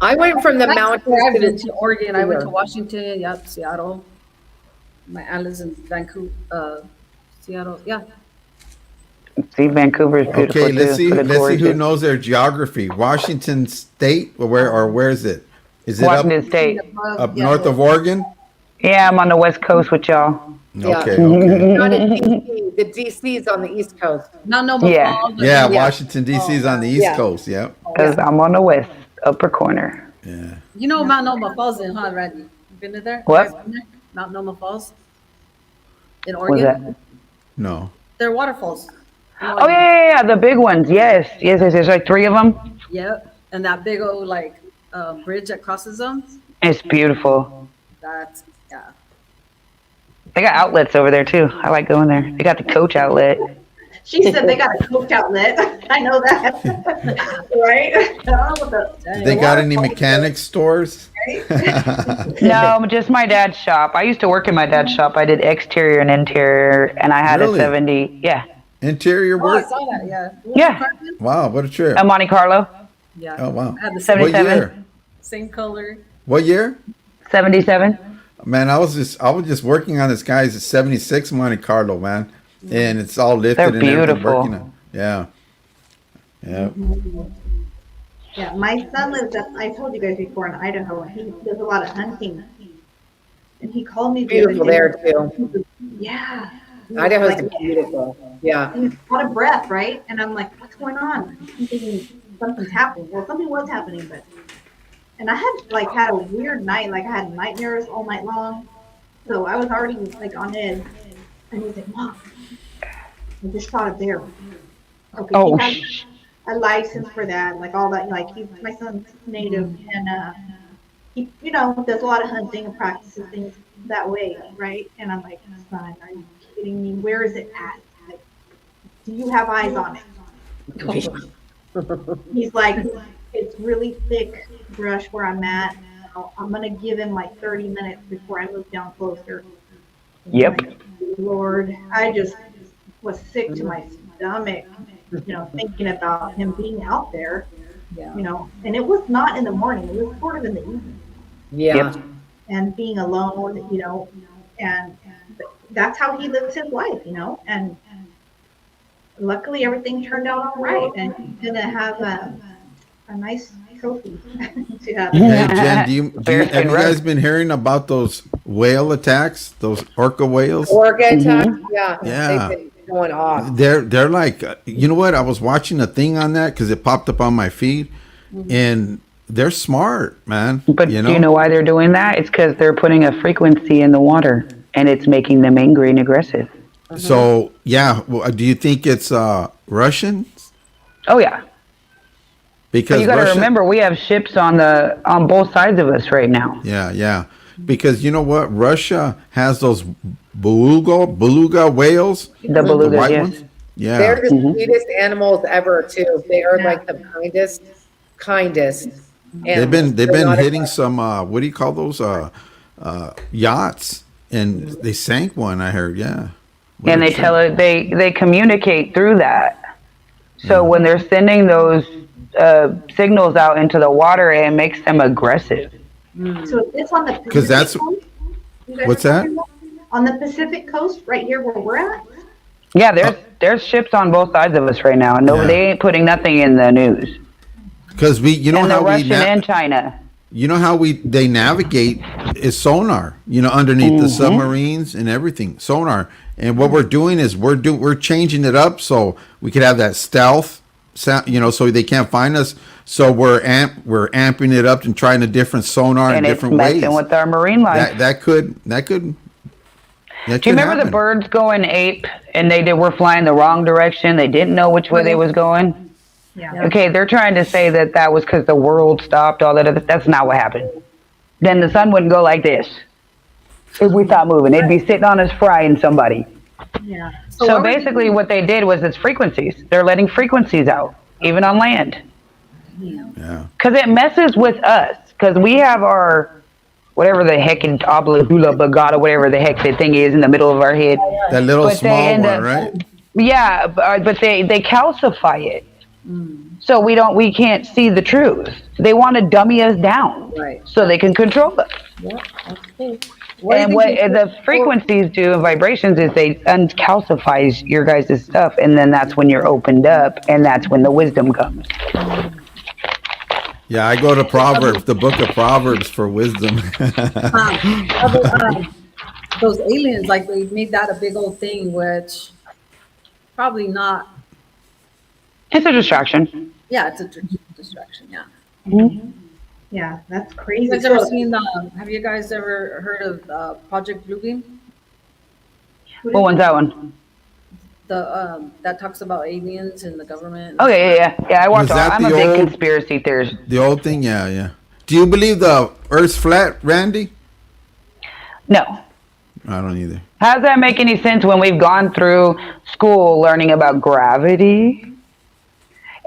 I I went from the that's mountains where I've to been the to Oregon. I went to here. Washington. Yep, Seattle. My aunt lives in Vancouver, Seattle. Yeah. See, Vancouver is beautiful Okay, too for the let's see who gorgeous. knows their geography. Washington State, or where is it? Is it up Washington State. up Yeah. north of Oregon? Yeah, I'm on the West Coast with y'all. Yeah. Okay, okay. Not in DC. The DC is on the East Coast. Not Noma Yeah, Falls. But Yeah, Yeah. Washington D.C. Oh, is on the East Yeah. Coast. Yep. because I'm on the West upper corner. Yeah. you know Mount Noma Falls in, huh, Randy? You been to there? You What? guys been there? Mount Noma Falls in Was Oregon. that? No. They're waterfalls. In Oh Oregon. yeah, the big ones. Yes, yes, yes. There's like three of them. Yep. And that big old like bridge that crosses them. It's beautiful. That's yeah. They got outlets over there too. I like going there. They got the Coach outlet. She said they got a Coke outlet. I know that, right? I don't know what They got any mechanic stores? No, just my dad's shop. I used to work in my dad's shop. I did exterior and interior, and I had Really? a 70. Yeah, Interior Oh, I work? saw that. Yeah. Yeah. Wow, what a trip. a Monte Carlo, Yeah. Oh, wow. I had the What 77. year? same color. What year? 77. Man, I was just working on this guy's '76 Monte Carlo, man, and it's all lifted They're and everything. beautiful. Working on. Yeah, yeah. Yeah, my son lives up, I told you guys before, in Idaho, and he does a lot of hunting. And he called me the other Beautiful day. there too. Yeah. Idaho's Like, beautiful. Yeah. he's out of breath, right? And I'm like, what's going on? I'm thinking something's happening. Well, something was happening, but, and I had a weird night. Like I had nightmares all night long. So I was already like on edge. And he's like, Mom, I just shot a bear. Okay, Oh, he has a license for that, like all that. Like my son's native, and he, does a lot of hunting and practices things that way, right? And I'm like, son, are you kidding me? Where is it at? Like, do you have eyes on it? He's like, it's really thick brush where I'm at. I'm gonna give him like 30 minutes before I move down closer. yep. Lord, I just was sick to my stomach, thinking about him being out there, Yeah. and it was not in the morning, it was sort of in the evening, Yeah. Yep. and being alone, and that's how he lives his life, and luckily everything turned out all right, and he's gonna have a nice trophy to have. Hey Jen, Bears have can you run. guys been hearing about those whale attacks? Those orca whales? Orca attack. Yeah. Yeah. They've been going off. They're like, you know what? I was watching a thing on that because it popped up on my feed, and they're smart, man. But do you know why they're doing that? It's because they're putting a frequency in the water, and it's making them angry and aggressive. So yeah, well, do you think it's Russians? Oh yeah. Because You got to Russia- remember, we have ships on both sides of us right now. Yeah, yeah. Because you know what? Russia has those beluga whales. The belugas, white yes. ones. Yeah. They're the sweetest animals ever too. They are like the kindest. They've been They're not hitting aggressive. some what do you call those yachts, and they sank one, I heard. Yeah. What And a they trip. tell it they communicate through that. So when they're sending those signals out into the water, it makes them aggressive. So it's on the 'Cause that's- Pacific one? You guys what's are that? talking about? On the Pacific coast, right here where we're at. Yeah, there's ships on both sides of us right now, and no, Yeah. they ain't putting nothing in the news. Because you know And the how Russian and China. they navigate is sonar, underneath the submarines and everything, sonar. And what we're doing is we're changing it up so we could have that stealth sound, so they can't find us. So we're amping it up and trying a different sonar in And it's different ways. messing with our marine life. That could Do you remember the birds going ape and they were flying the wrong direction? They didn't know which way they was going. Yeah. Okay, they're trying to say that was because the world stopped, all that. That's not what happened. Then the sun wouldn't go like this if we stopped moving. It'd be sitting on us frying somebody. Yeah. So basically what they did was it's frequencies. They're letting frequencies out, even on land. Yeah. Because it messes with us. Because we have our, whatever the heck, oblagula bagada, whatever the heck the thing is in the middle of our head. That little But they small end one, up- right? Yeah, but they calcify it. So we can't see the truth. They want to dummy us down. Right. So they can control us. Yeah, that's cool. And what the frequencies do and vibrations is they uncalcifies your guys' stuff, and then that's when you're opened up, and that's when the wisdom comes. Yeah, I go to Proverbs, the book of Proverbs for wisdom. Those aliens, like they made that a big old thing, which probably not. It's a distraction. Yeah, it's a distraction. Yeah. Yeah, that's You crazy. guys ever seen have you guys ever heard of Project Bluebeam? What one's that one? The that talks about aliens and the government. Oh yeah. I watch Was all. that I'm a the big old- conspiracy theorist. The old thing, yeah. Do you believe the Earth's flat, Randy? No. I don't either. How does that make any sense when we've gone through school learning about gravity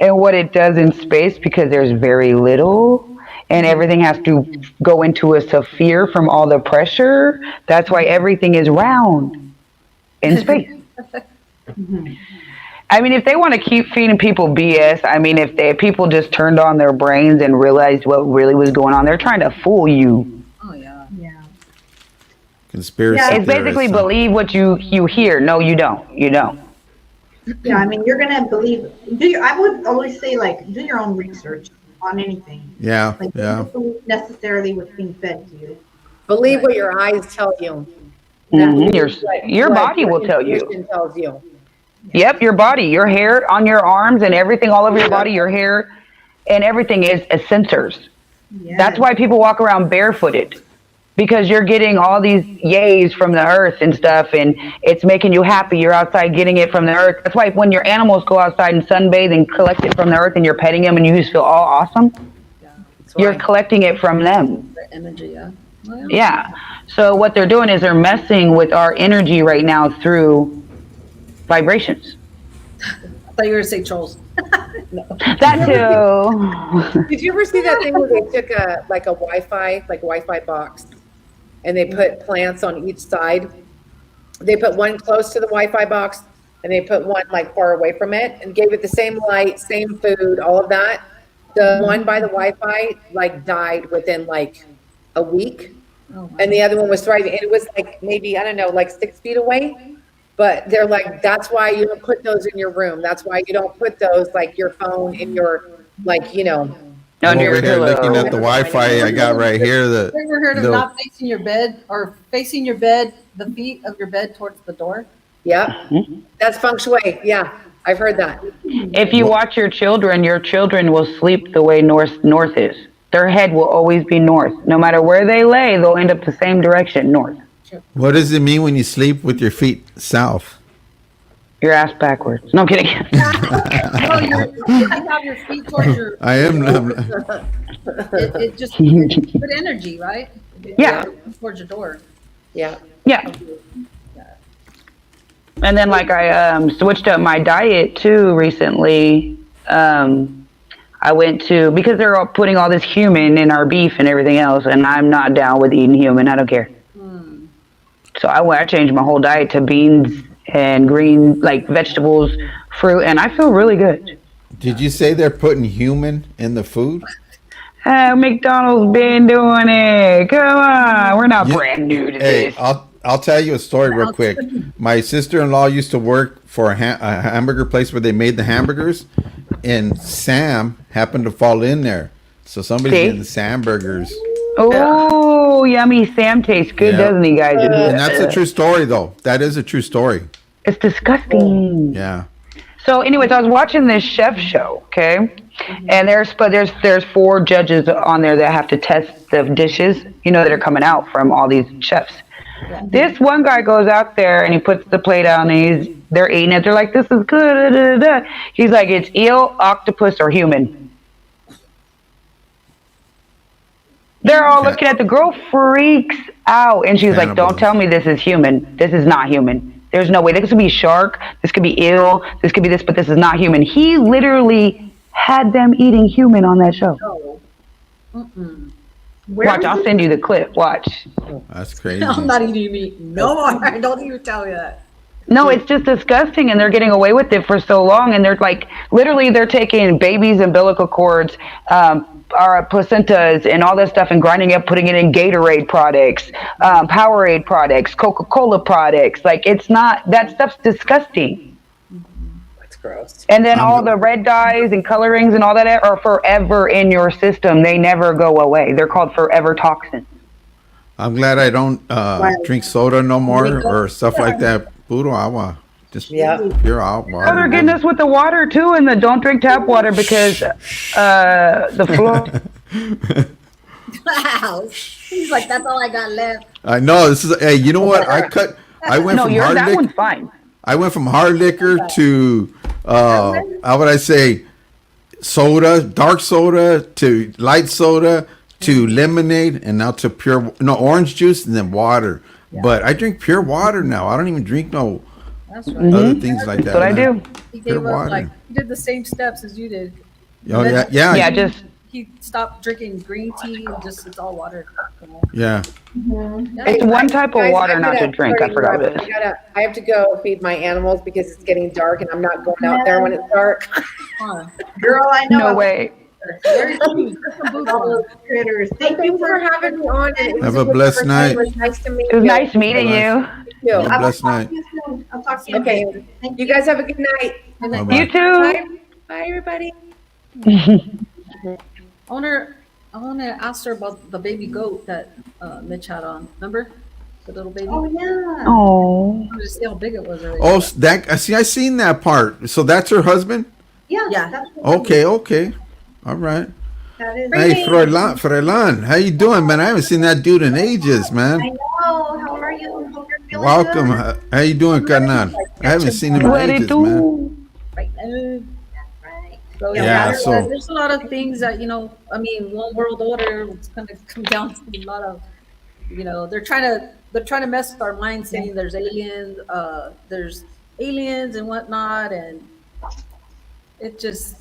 and what it does in space, because there's very little and everything has to go into a sphere from all the pressure? That's why everything is round in space. I mean, if they want to keep feeding people BS, I mean, if people just turned on their brains and realized what really was going on, they're trying to fool you. Oh yeah. Yeah. Conspiracy Yeah. It's basically theorists. believe what you hear. No, you don't. You don't. Yeah, I mean, you're gonna believe. I would always say, like, do your own research on anything. Yeah, Like, yeah. don't believe necessarily what's being fed to you. Believe what your eyes tell you. Mhm. What- Your what body your will tell you. intuition tells you. Yep, your body, your hair on your arms and everything all over your body, your hair and everything is sensors. Yeah. That's why people walk around barefooted, because you're getting all these yays from the earth and stuff, and it's making you happy. You're outside getting it from the earth. That's why when your animals go outside and sunbathe and collect it from the earth and you're petting them and you just feel all awesome, That's you're why. collecting it from them. The energy. Yeah. Well, Yeah. So what they're doing is they're messing with our energy right now through vibrations. I thought you were gonna say trolls. That too. Did you ever see that thing where they took a Wi-Fi box, and they put plants on each side? They put one close to the Wi-Fi box, and they put one like far away from it, and gave it the same light, same food, all of that. The one by the Wi-Fi like died within like a week, Oh, and the other one was thriving. And it was like maybe, I don't know, like 6 feet away. But they're like, that's why you don't put those in your room. That's why you don't put those like your phone in your like, you know. I'm Under over your here pillow. looking at the Wi-Fi I got right here. Have you ever heard of the- not facing your bed or facing your bed, the feet of your bed towards the door? Yeah, that's feng shui. Yeah, I've heard that. If you watch your children will sleep the way north is. Their head will always be north. No matter where they lay, they'll end up the same direction, north. What does it mean when you sleep with your feet south? Your ass backwards. No, I'm kidding. Oh, you have your feet towards your. I am. It just it's good energy, right? Yeah. Towards your door. Yeah. Yeah. And then like I switched up my diet too recently. I went to, because they're all putting all this human in our beef and everything else, and I'm not down with eating human. I don't care. So I changed my whole diet to beans and green, like vegetables, fruit, and I feel really good. Did you say they're putting human in the food? McDonald's been doing it. Come on, we're not You- brand new to Hey, this. I'll I'll tell you a story real quick. My sister-in-law used to work for a hamburger place where they made the hamburgers, and Sam happened to fall in there. So somebody's See? getting Sam burgers. Oh, yummy. Sam tastes good, Yeah. doesn't he, guys? And that's a true story, though. That is a true story. It's disgusting. Yeah. So, anyways, I was watching this chef show, okay, and there's 4 judges on there that have to test the dishes, that are coming out from all these chefs. This one guy goes out there and he puts the plate out and they're eating it. They're like, "This is good." Da, da, da. He's like, "It's eel, octopus, or human." They're all looking at the girl, freaks out, and she's like, "Don't tell me this is human. This is not human. There's no way. This could be shark. This could be eel. This could be this, but this is not human." He literally had them eating human on that show. Watch, I'll send you the clip. Watch. That's crazy. I'm not eating meat no more. Don't even tell me that. No, it's just disgusting, and they're getting away with it for so long. And they're like, literally, they're taking babies' umbilical cords, our placentas, and all this stuff, and grinding it up, putting it in Gatorade products, Powerade products, Coca-Cola products. Like, it's not, that stuff's disgusting. That's gross. And then all the red dyes and colorings and all that are forever in your system. They never go away. They're called forever toxins. I'm glad I don't drink soda no more or stuff like that. Puro agua. Just pure water. Oh, they're getting us with the water too, and the don't drink tap water because the flow. Wow. He's like, that's all I got left. I know this is. Hey, you know what? I went from hard that liquor. one's fine. I went from hard liquor to how would I say, soda, dark soda to light soda to lemonade, and now to orange juice and then water. But I drink pure water now. I don't even drink That's right. other things like that. That's what I do. He Pure gave up, water. like, he did the same steps as you did. Oh yeah, yeah, Yeah, just He stopped drinking green tea and just, it's all water. yeah. it's one type of Guys, water I'm not to gonna- drink. I forgot what it is. I have to go feed my animals because it's getting dark and I'm not going out there when it's dark. Girl, I know. No way. There's all those critters. Thank you Thanks for having me on. It Have was a blessed night. It was nice to meet It was you. nice meeting you. Thank you. Have a blessed night. I'll talk to you Okay. later. Thank You guys have a good night. Bye-bye. You too. Bye. Bye, everybody. I want to ask her about the baby goat that Mitch had on. Remember? The little baby? Oh, yeah. Oh. I wanted to see how big it was already. Oh, that I seen that part. So that's her husband. Yeah. Yeah. That's what Okay, okay, all right. that is. Hey, Froilan, how you doing, man? I haven't seen that dude in ages, I man. know. How are you? Hope you're feeling Welcome. good. How you doing, Carnal? I haven't seen him in What it ages, man. do? Right now. Right. So, Yeah, so- there's a lot of things that, I mean, one world order, it's going to come down to a lot of, they're trying to mess with our minds, saying there's aliens and whatnot, and it just,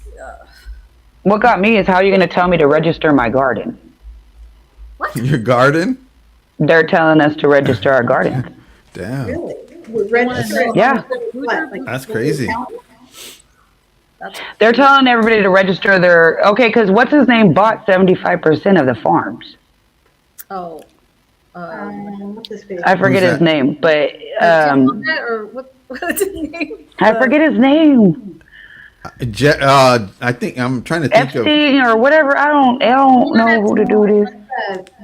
What got me is how you're going to tell me to register my garden. Your garden? They're telling us to register our garden. Damn, We're registering. Yeah. What, like that's crazy. They're telling everybody to register their, okay, because what's his name bought 75% of the farms. oh. What's this face? I forget Who's his that? name, but Or what's his name? I forget his name. I think I'm trying to think of. Epstein or whatever. I don't know who to do this.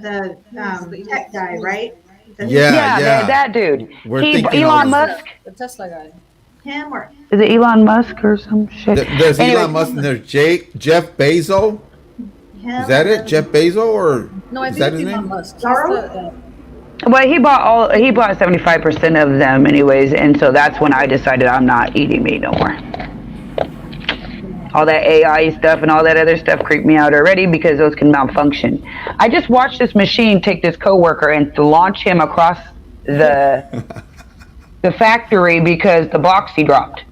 The tech guy, right? Is that Yeah. That dude. We're thinking Elon all Musk. The Tesla guy. him or Is it Elon Musk or some shit? There's Anyway, Elon Musk and there's Jeff Bezos. him? Is that it? Jeff Bezos or No, I is think that it's his Elon name? Musk. He's Charles? Well, he bought 75% of them anyways, and so that's when I decided I'm not eating meat no more. All that AI stuff and all that other stuff creeped me out already because those can malfunction. I just watched this machine take this coworker and launch him across the factory because the box he dropped.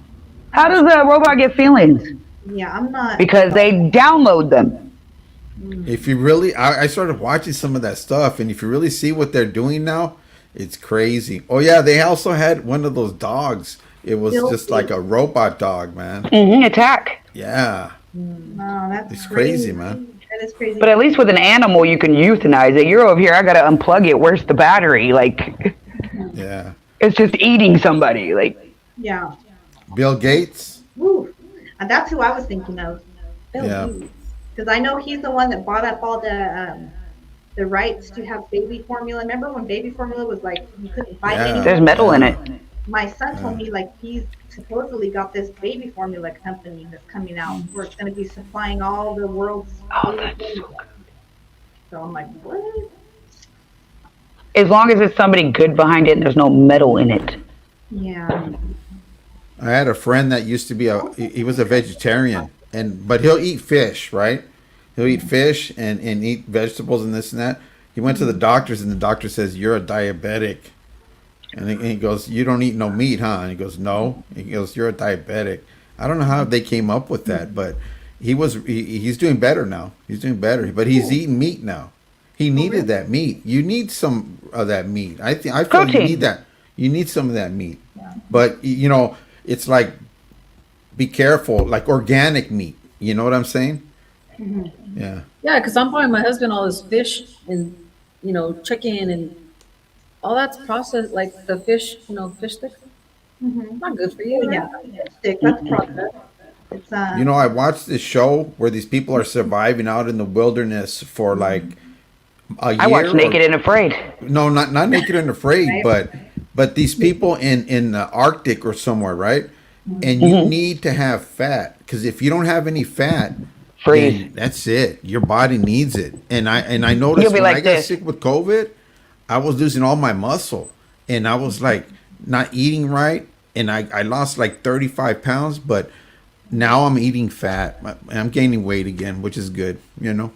How does a robot get feelings? Yeah, I'm not. Because they download them. If you really, I started watching some of that stuff, and if you really see what they're doing now, it's crazy. Oh yeah, they also had one of those dogs. It was just like a robot dog, man. Attack. Yeah, No, that's it's crazy, man. That is crazy. But at least with an animal, you can euthanize it. You're over here, I gotta unplug it. Where's the battery? Like, Yeah. It's just eating somebody. Like, Yeah. Bill Gates. Woo. And that's who I was thinking of. Bill Yeah. Gates. Because I know he's the one that bought up all the rights to have baby formula. Remember when baby formula was like you couldn't buy it Yeah. there's anymore? metal in Yeah. it. My son Yeah. told me like he's supposedly got this baby formula company that's coming out where it's going to be supplying all the world's Oh, baby that's formula. So I'm like, what? as long as it's somebody good behind it and there's no metal in it. Yeah. I had a friend that used to be he was a vegetarian, but he'll eat fish, right? He'll eat fish and eat vegetables and this and that. He went to the doctors and the doctor says, "You're a diabetic." And he goes, "You don't eat no meat, huh?" And he goes, "No." He goes, "You're a diabetic." I don't know how they came up with that, but he's doing better now. He's doing better, but he's eating meat now. He needed that meat. You need some of that meat. I feel you Protein. need that. You need some of that meat. But you know, it's like be careful, like organic meat. You know what I'm saying? Yeah. Yeah, because I'm buying my husband all this fish and, chicken and all that's processed, like the fish, fish sticks. Mm-hmm. Not good for you. Oh, yeah. Stick. That's processed. It's You know, I watched this show where these people are surviving out in the wilderness for like a year. I watched Naked and Afraid. No, not Naked and Afraid, Right. but these people in the Arctic or somewhere, right? And you need to have fat because if you don't have any fat, Freeze. then that's it. Your body needs it. And I noticed You'll be when like I got this. sick with COVID, I was losing all my muscle, and I was like not eating right, and I lost like 35 pounds, but now I'm eating fat. I'm gaining weight again, which is good, you know.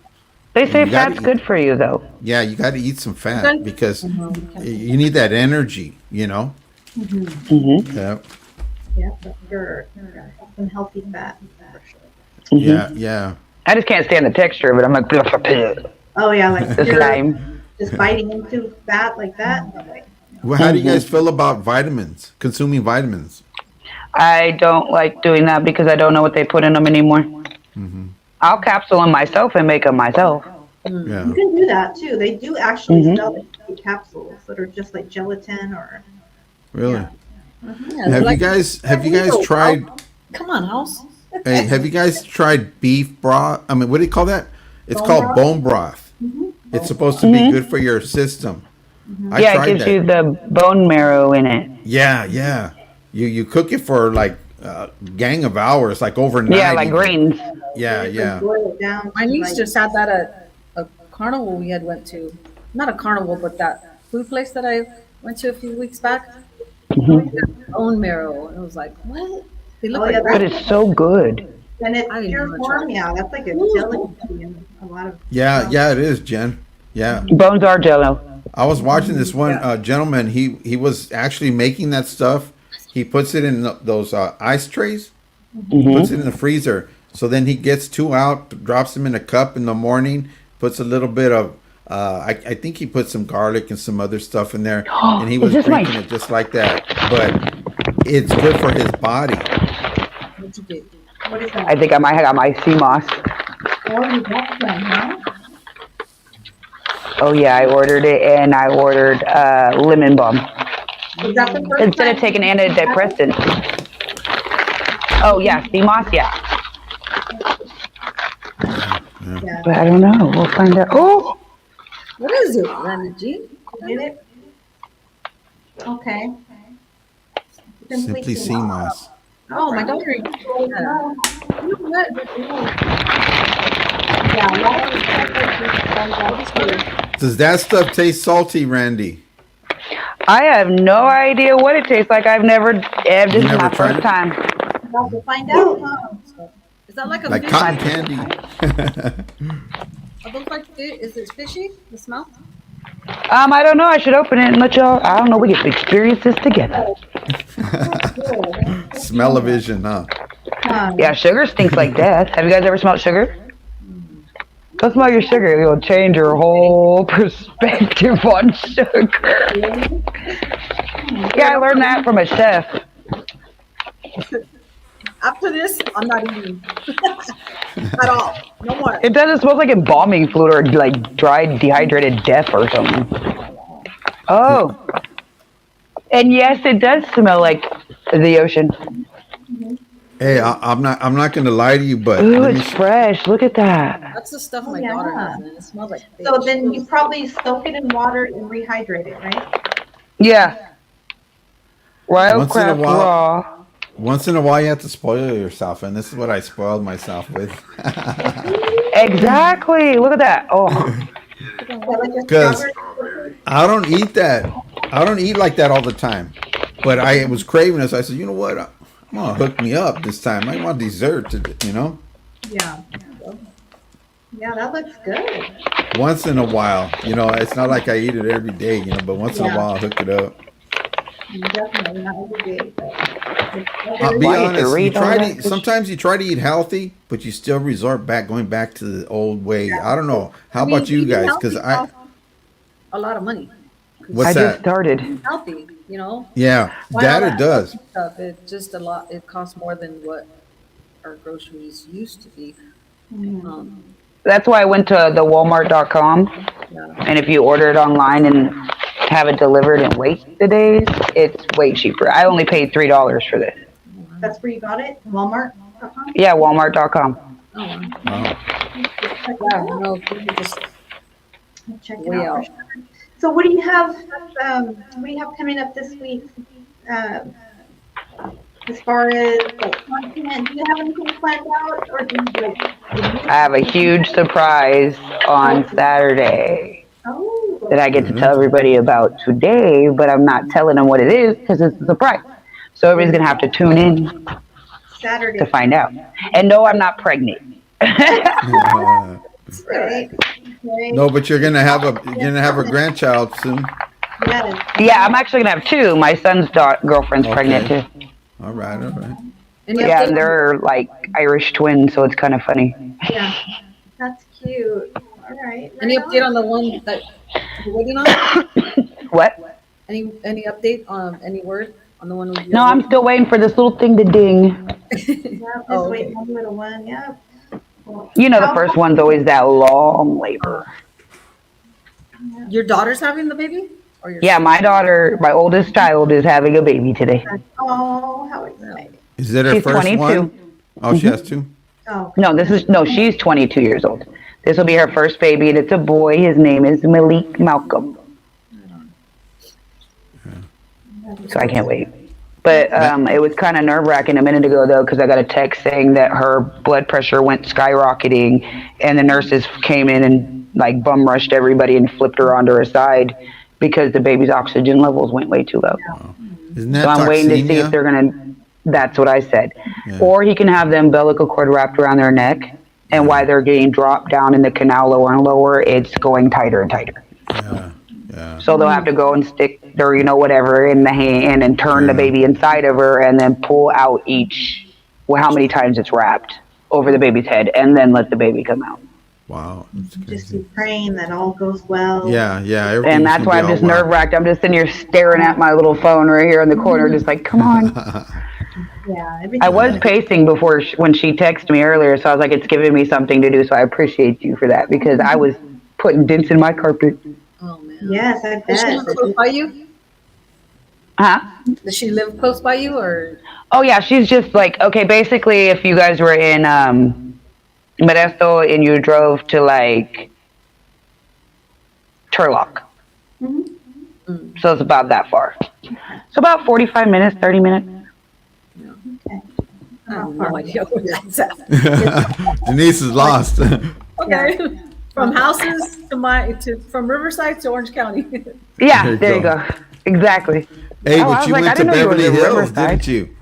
They say You gotta fat's eat. good for you, though. Yeah, you got to eat some fat Okay. because you need that energy, you know. Mm-hmm. Yeah, yeah, for sure. Yeah. Some healthy fat. For sure. yeah. I just can't stand the texture of it. I'm like, Oh yeah, like the you're slime. just biting into fat like that. Well, how do you guys feel about vitamins? Consuming vitamins? I don't like doing that because I don't know what they put in them anymore. I'll capsule them myself and make them myself. Yeah. You can do that too. They do actually sell the capsules that are just like gelatin or. Really? Yeah. Yeah, Have like- you guys tried? Come on, house. Hey, have you guys tried beef broth? I mean, what do you call that? It's Bone called broth? bone broth. It's supposed to be good for your system. I Yeah, it tried gives that. you the bone marrow in it. Yeah. You cook it for like a gang of hours, like overnight. Yeah, like even. greens. Yeah. Boil it down. My to, niece like, just had that at a carnival we had went to. Not a carnival, but that food place that I went to a few weeks back. Bone marrow. And I was like, what? They look Oh, yeah, like But it's so good. And it's I didn't pure know form. that. Yeah, that's like a delicacy in a lot of. Yeah, it is, Jen. Yeah. Bones are jello. I was watching this one gentleman. He was actually making that stuff. He puts it in those ice trays, puts it in the freezer. So then he gets two out, drops them in a cup in the morning, puts a little bit of, I think he put some garlic and some other stuff in there, and he was Is this drinking my- it just like that. But it's good for his body. What'd you get? What is that? I think I might have got my sea moss. Oh, you got some, huh? Oh yeah, I ordered it and I ordered lemon balm Is that the first instead of time taking you antidepressant. Oh yeah, sea moss, yeah. Yeah. But I don't know. We'll find out. Oh, What is it, Randy G? Did it? Okay. Simply sea moss. Oh, my daughter. You know what? Yeah, a lot of the Does that stuff taste salty, Randy? I have no idea what it tastes like. I've never. This is never my tried first it? time. about to find out, huh? Is that like a Like fish? cotton candy. It looks like fish. Is it fishy? The smell? I don't know. I should open it and let y'all. I don't know. We get to experience this together. Smell-o-vision, huh? Yeah, sugar stinks like death. Have you guys ever smelled sugar? Go smell your sugar. It'll change your whole perspective on sugar. Yeah, I learned that from a chef. After this, I'm not eating at all. No more. It doesn't smell like embalming fluid or like dried, dehydrated death or something. Oh, And yes, it does smell like the ocean. Hey, I'm not gonna lie to you, but Ooh, let me. it's fresh. Look at that. That's the stuff Oh, my daughter yeah. has, and it smells like So fish. then you probably soak it in water and rehydrate it, right? Yeah, Once in a wildcraft while, raw. once in a while, you have to spoil yourself, and this is what I spoiled myself with. Exactly. Look at that. Oh, Yeah, like a Because strawberry. I don't eat that. I don't eat like that all the time. But I was craving this. I said, you know what? I'm gonna hook me up this time. I want dessert. Yeah. Yeah, that looks good. Once in a while. It's not like I eat it every day. But once in a Yeah, while, I hook it up. definitely not every day, but it's I'll strawberry. be why you have to honest. You read all try that? to sometimes you try to eat healthy, but you still resort going back to the old way. I don't know. I How mean, about you eating guys? Because healthy costs a lot of money. what's I just that? started. Healthy, you know. Yeah, Buy all that it that does. healthy stuff. It just a lot. It costs more than what our groceries used to be. Um, That's why I went to the Walmart.com. yeah. And if you order it online and have it delivered and wait the days, it's way cheaper. I only paid $3 for this. That's where you got it? Walmart.com? Yeah, Walmart.com. Oh, wow. Wow. Check it Yeah, out. no, people just Check it way out for out. sure. So what do you have? What do you have coming up this week? Um, as far as like content, do you have anything planned out, or do you like? I have a huge surprise on Saturday that Oh, I get to tell everybody about today, but I'm not telling them what it is because it's a surprise. So everybody's going to have to tune in to Saturday, find out. And no, I'm not pregnant. right? Right. No, but you're gonna have a grandchild soon. Yes. Yeah, I'm actually going to have two. My son's girlfriend's pregnant Okay. too. All right, all right. Any Yeah, and update? they're like Irish twins, so it's kind of funny. Yeah. That's cute. All right. Any Right update on. on the one that you're waiting on? What? Any update? Any word on the one? No, I'm still waiting for this little thing to ding. Yeah, just Oh, wait okay. one little one. Yeah. You know, the first one's always that long labor. Your daughter's having the baby, or your Yeah, my daughter, my oldest child, is having a baby today. Oh, how exciting. Is it her She's first 22. one? Oh, she has two. Oh, No, she's 22 years old. This will be her first baby, and it's a boy. His name is Malik Malcolm. So I can't wait. But it was kind of nerve-wracking a minute ago, though, because I got a text saying that her blood pressure went skyrocketing, and the nurses came in and like bum rushed everybody and flipped her onto her side because the baby's oxygen levels went way too low. Isn't that So I'm waiting to see if toxemia? they're gonna. That's what I said. Yeah. Or he can have the umbilical cord wrapped around their neck, and while they're getting dropped down in the canal lower and lower, it's going tighter and tighter. Yeah, yeah. So they'll have to go and stick their, whatever in the hand and turn the Yeah. baby inside of her and then pull out how many times it's wrapped over the baby's head and then let the baby come out. Wow, that's just crazy. keep praying that all goes well. Yeah, yeah. Everything's And that's gonna why be I'm all just well. nerve wracked. I'm just sitting here staring at my little phone right here in the corner, just like, come on. Yeah. Everything. I was pacing before when she texted me earlier, so I was like, it's giving me something to do. So I appreciate you for that because I was putting dents in my carpet. Oh man. Yes, I Does she bet. live close by you? Huh? Does she live close by you, or? Oh yeah, she's just like, okay, basically if you guys were in Modesto and you drove to like Turlock. Mhm. So it's about that far. So about 45 minutes, 30 minutes. I have no idea where that's at. Denise is lost. Okay. From houses from Riverside to Orange County. Yeah, there you go. Exactly. Hey, Oh, I but was you like, I went to didn't know you were Beverly in Hills, Riverside. didn't you?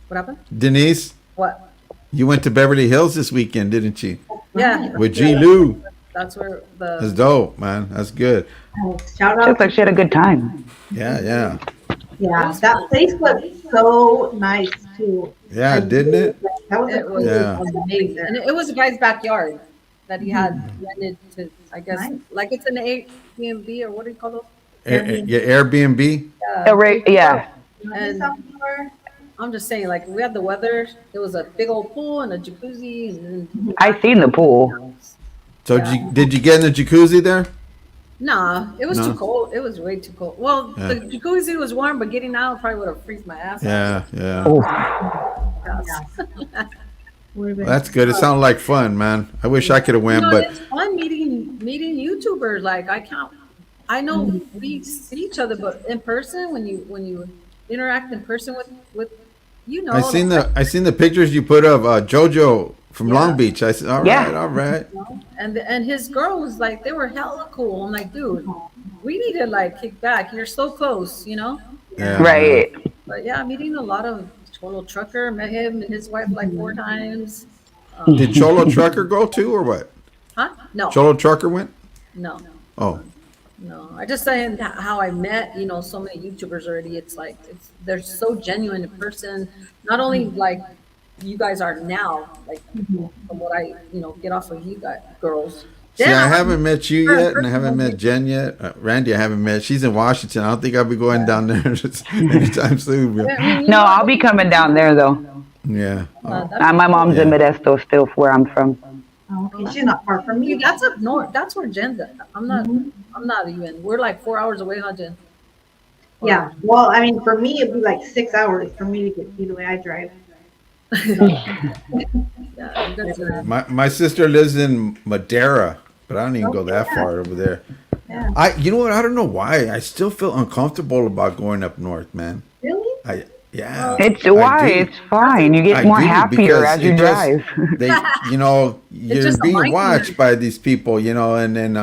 What happened? Denise, What? you went to Beverly Hills this weekend, didn't you? Yeah. With G. Lou. That's where That's the dope, man. That's good. Shout She out. looked like she had a good time. Yeah, yeah. Yeah, that place was so nice too. Yeah, didn't it? That was a it was Yeah. amazing, and it was a guy's backyard that he had rented to. I guess Nice. like it's an Airbnb or what do you call those? Yeah, Airbnb. Yeah. And I'm just saying, like we had the weather. There was a big old pool and a jacuzzi, and I seen the pool. So did you get in the jacuzzi there? Nah, it was No? too cold. It was way too cold. Well, Yeah. the jacuzzi was warm, but getting out probably would have freezed my ass off. Yeah, yeah. Oh, Yeah. Yes. Would have Well, been. that's good. It sounded like fun, man. I wish I could have You went, know, but it's fun meeting YouTubers. Like I can't. I know we see each other, but in person, when you interact in person with I seen the pictures you put of JoJo from Long Yeah. Beach. I said, all right, yeah. all right. and his girl was like they were hella cool. I'm like, dude, we need to like kick back. You're so close, you know. Yeah, man. Right. But yeah, meeting a lot of Cholo trucker. Met him and his wife like 4 times. Did Cholo Trucker go too, or what? Huh? No, Cholo Trucker went? no, Oh, no. I just saying how I met, so many YouTubers already. It's like they're so genuine in person. Not only like you guys are now, like from what I get off of you guys, girls. see, Then I I haven't met you her in yet, and I haven't person. met Jen yet. Randy, I haven't met. She's in Washington. I don't think I'll be going down there anytime soon. Bro. I mean, No, I'll be coming down there though. Yeah. My mom's in Yeah. Modesto still, where I'm from. Oh, okay, she's not far from I mean, me. that's up north. That's where Jen's at. I'm not even. We're like 4 hours away, huh, Jen? Yeah. Well, I mean, for me, it'd be like 6 hours for me to get to the way I drive. Yeah, you guys are. My sister lives in Madera, but I don't even go that far over there. Yeah. You know what? I don't know why. I still feel uncomfortable about going up north, man. Really? Yeah. It's I why do. it's fine. You get I more do, happier because as you it just- drive. They, you're just a being mindset. watched by these people, and then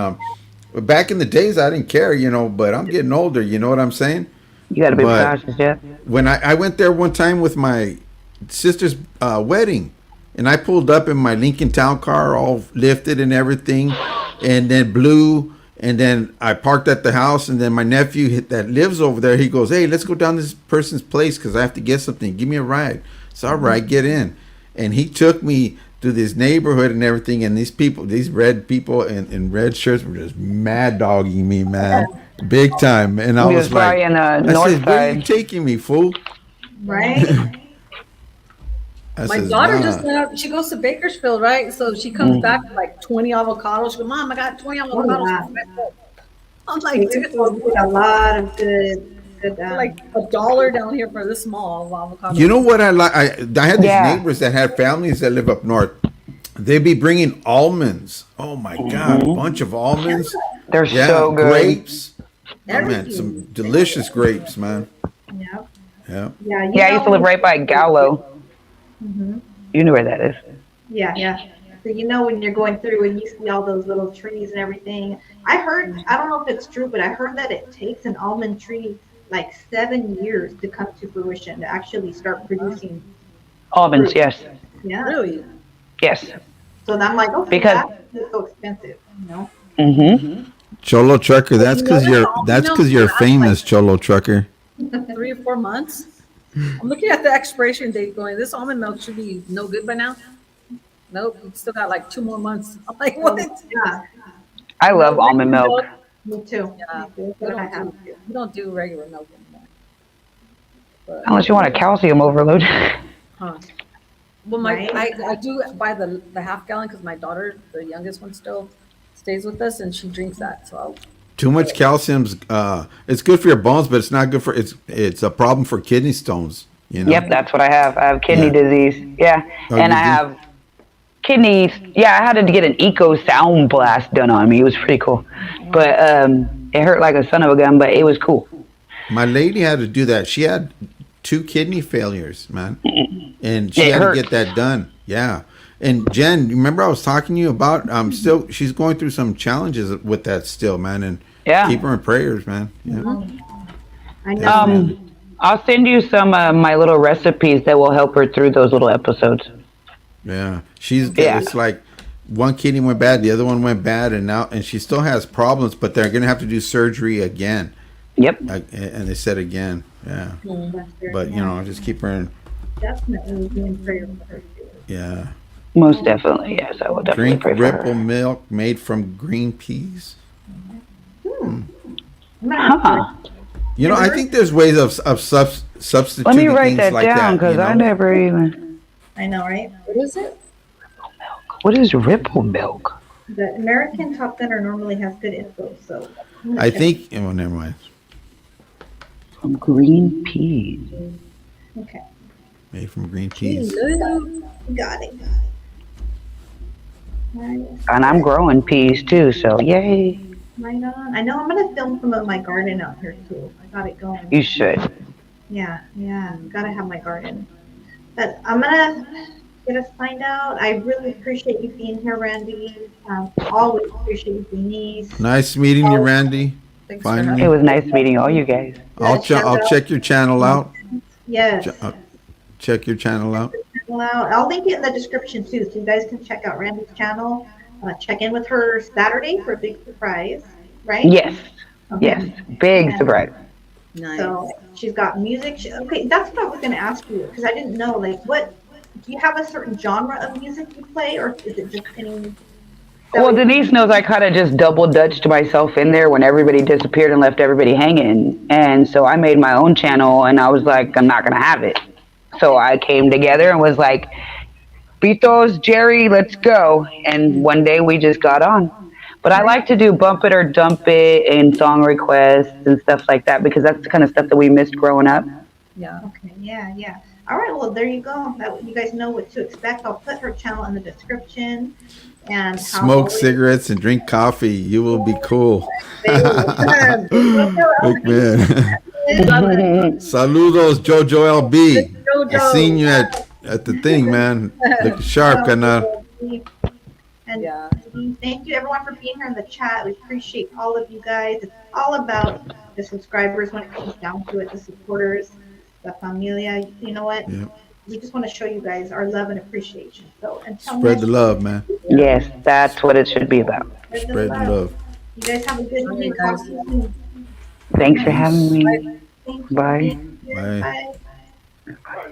back in the days, I didn't care, but I'm getting older. You know what I'm saying? You got to be But- cautious, yeah. When I went there one time with my sister's wedding, and I pulled up in my Lincoln Town car, all lifted and everything, and then blue. And then I parked at the house, and then my nephew that lives over there, he goes, "Hey, let's go down to this person's place because I have to get something. Give me a ride." So all right, get in. And he took me to this neighborhood and everything, and these people, these red people in red shirts were just mad dogging me, man, big time. And I He was was probably like, in the I north said, "Where are you side. taking me, fool?" Right? I My says, daughter "Nah." just went up. She goes to Bakersfield, right? So she comes back with like 20 avocados. She goes, "Mom, I got 20 avocados." wow. I'm like, dude, Bakersfield did a lot of good like $1 down here for this small of avocado. You know what I like? I had these Yeah. neighbors that had families that live up north. They'd be bringing almonds. Oh my God, a bunch of almonds. They're Yeah, so good. grapes. Oh, man, Everything. some delicious grapes, man. Yeah. Yeah. Yeah. Yeah, I used to live right by Gallo. Mhm. You know where that is. Yeah, yeah. So when you're going through and you see all those little trees and everything. I heard, I don't know if it's true, but I heard that it takes an almond tree like 7 years to come to fruition to actually start producing. Almonds, yes. Yeah. Really? Yes. So I'm like, okay, Because- that's so expensive, Mm-hmm. Cholo Trucker. That's because you're famous, Cholo Trucker. 3 or 4 months. I'm looking at the expiration date going, this almond milk should be no good by now. Nope, it's still got like 2 more months. I'm like, what? Yeah, I love almond milk. me too. Yeah, Me too. we But I don't have do, we don't do regular milk anymore. But, Unless you want a calcium overload. huh. Well, my Right. I do buy the half gallon because my daughter, the youngest one, still stays with us and she drinks that. So Too much calcium's it's good for your bones, but it's not good for it's a problem for kidney stones. Yep, that's what I have. I have kidney Yeah. disease. Yeah. Oh, And you I do? have kidneys. Yeah, I had to get an eco sound blast done on me. It was pretty cool. But it hurt like a son of a gun, but it was cool. My lady had to do that. She had 2 kidney failures, man, and she It had hurts. to get that done. Yeah. And Jen, remember I was talking to you about still she's going through some challenges with that still, man, and Yeah. keep her in prayers, man. Yeah. I know. I'll send you some of my little recipes that will help her through those little episodes. Yeah. Yeah. It's like one kidney went bad, the other one went bad, and she still has problems, but they're gonna have to do surgery again. Yep. And they said again, yeah. That's very But just keep her in, definitely be in prayer for her too. yeah. Most definitely. Yes, I will definitely Drink pray for Ripple her. milk made from green peas. I'm gonna have to- Huh. I think there's ways of substituting Let me write things that like down because that. I never even. I know, right? what is it? What is ripple milk? The American Top Gunner normally has good info, so I'm gonna I check. think. Oh, never mind. From green peas. Okay, Made from green Gee, peas. Lou. got it. Nice. And I'm growing peas too, so yay. Right on. I know I'm gonna film some of my garden out here too. I got it going. You should. Yeah, yeah. Gotta have my garden. But I'm gonna get us signed out. I really appreciate you being here, Randy. Always appreciate you, Denise. Nice meeting you, Randy. Thanks for It Finally, was nice meeting all you guys. Yeah, shout I'll out. check your channel out. Yes. Check your channel out. Well, I'll link it in the description too, so you guys can check out Randy's channel. Check in with her Saturday for a big surprise, right? Yes, Okay. yes. Big Yeah. surprise. Nice. So she's got music. Okay, that's what I was gonna ask you because I didn't know. Like, what do you have a certain genre of music you play, or is it just any? Well, Denise knows I kind of just double dutched myself in there when everybody disappeared and left everybody hanging. And so I made my own channel and I was like, I'm not going to have it. So I came together and was like, Pitos, Jerry, let's go. And one day we just got on. But I like to do bump it or dump it and song requests and stuff like that because that's the kind of stuff that we missed growing up. Yeah. Okay, yeah, yeah. All right, well, there you go. That you guys know what to expect. I'll put her channel in the description and how Smoke cigarettes and drink coffee. You will be cool. Big Big man. man. Saludos, Jojo LB. I Jojo. seen you at the thing, man. Looking sharp, kinda. And Yeah. thank you everyone for being here in the chat. We appreciate all of you guys. It's all about the subscribers when it comes down to it, the supporters, the familia. You know what? Yeah. We just want to show you guys our love and appreciation. So until Spread next the love, man. Yes, that's what it should be about. Spread the love. You guys have a good Okay, evening. guys. Talk to you soon. Thanks for having me. Thank you. Bye. Bye. Bye.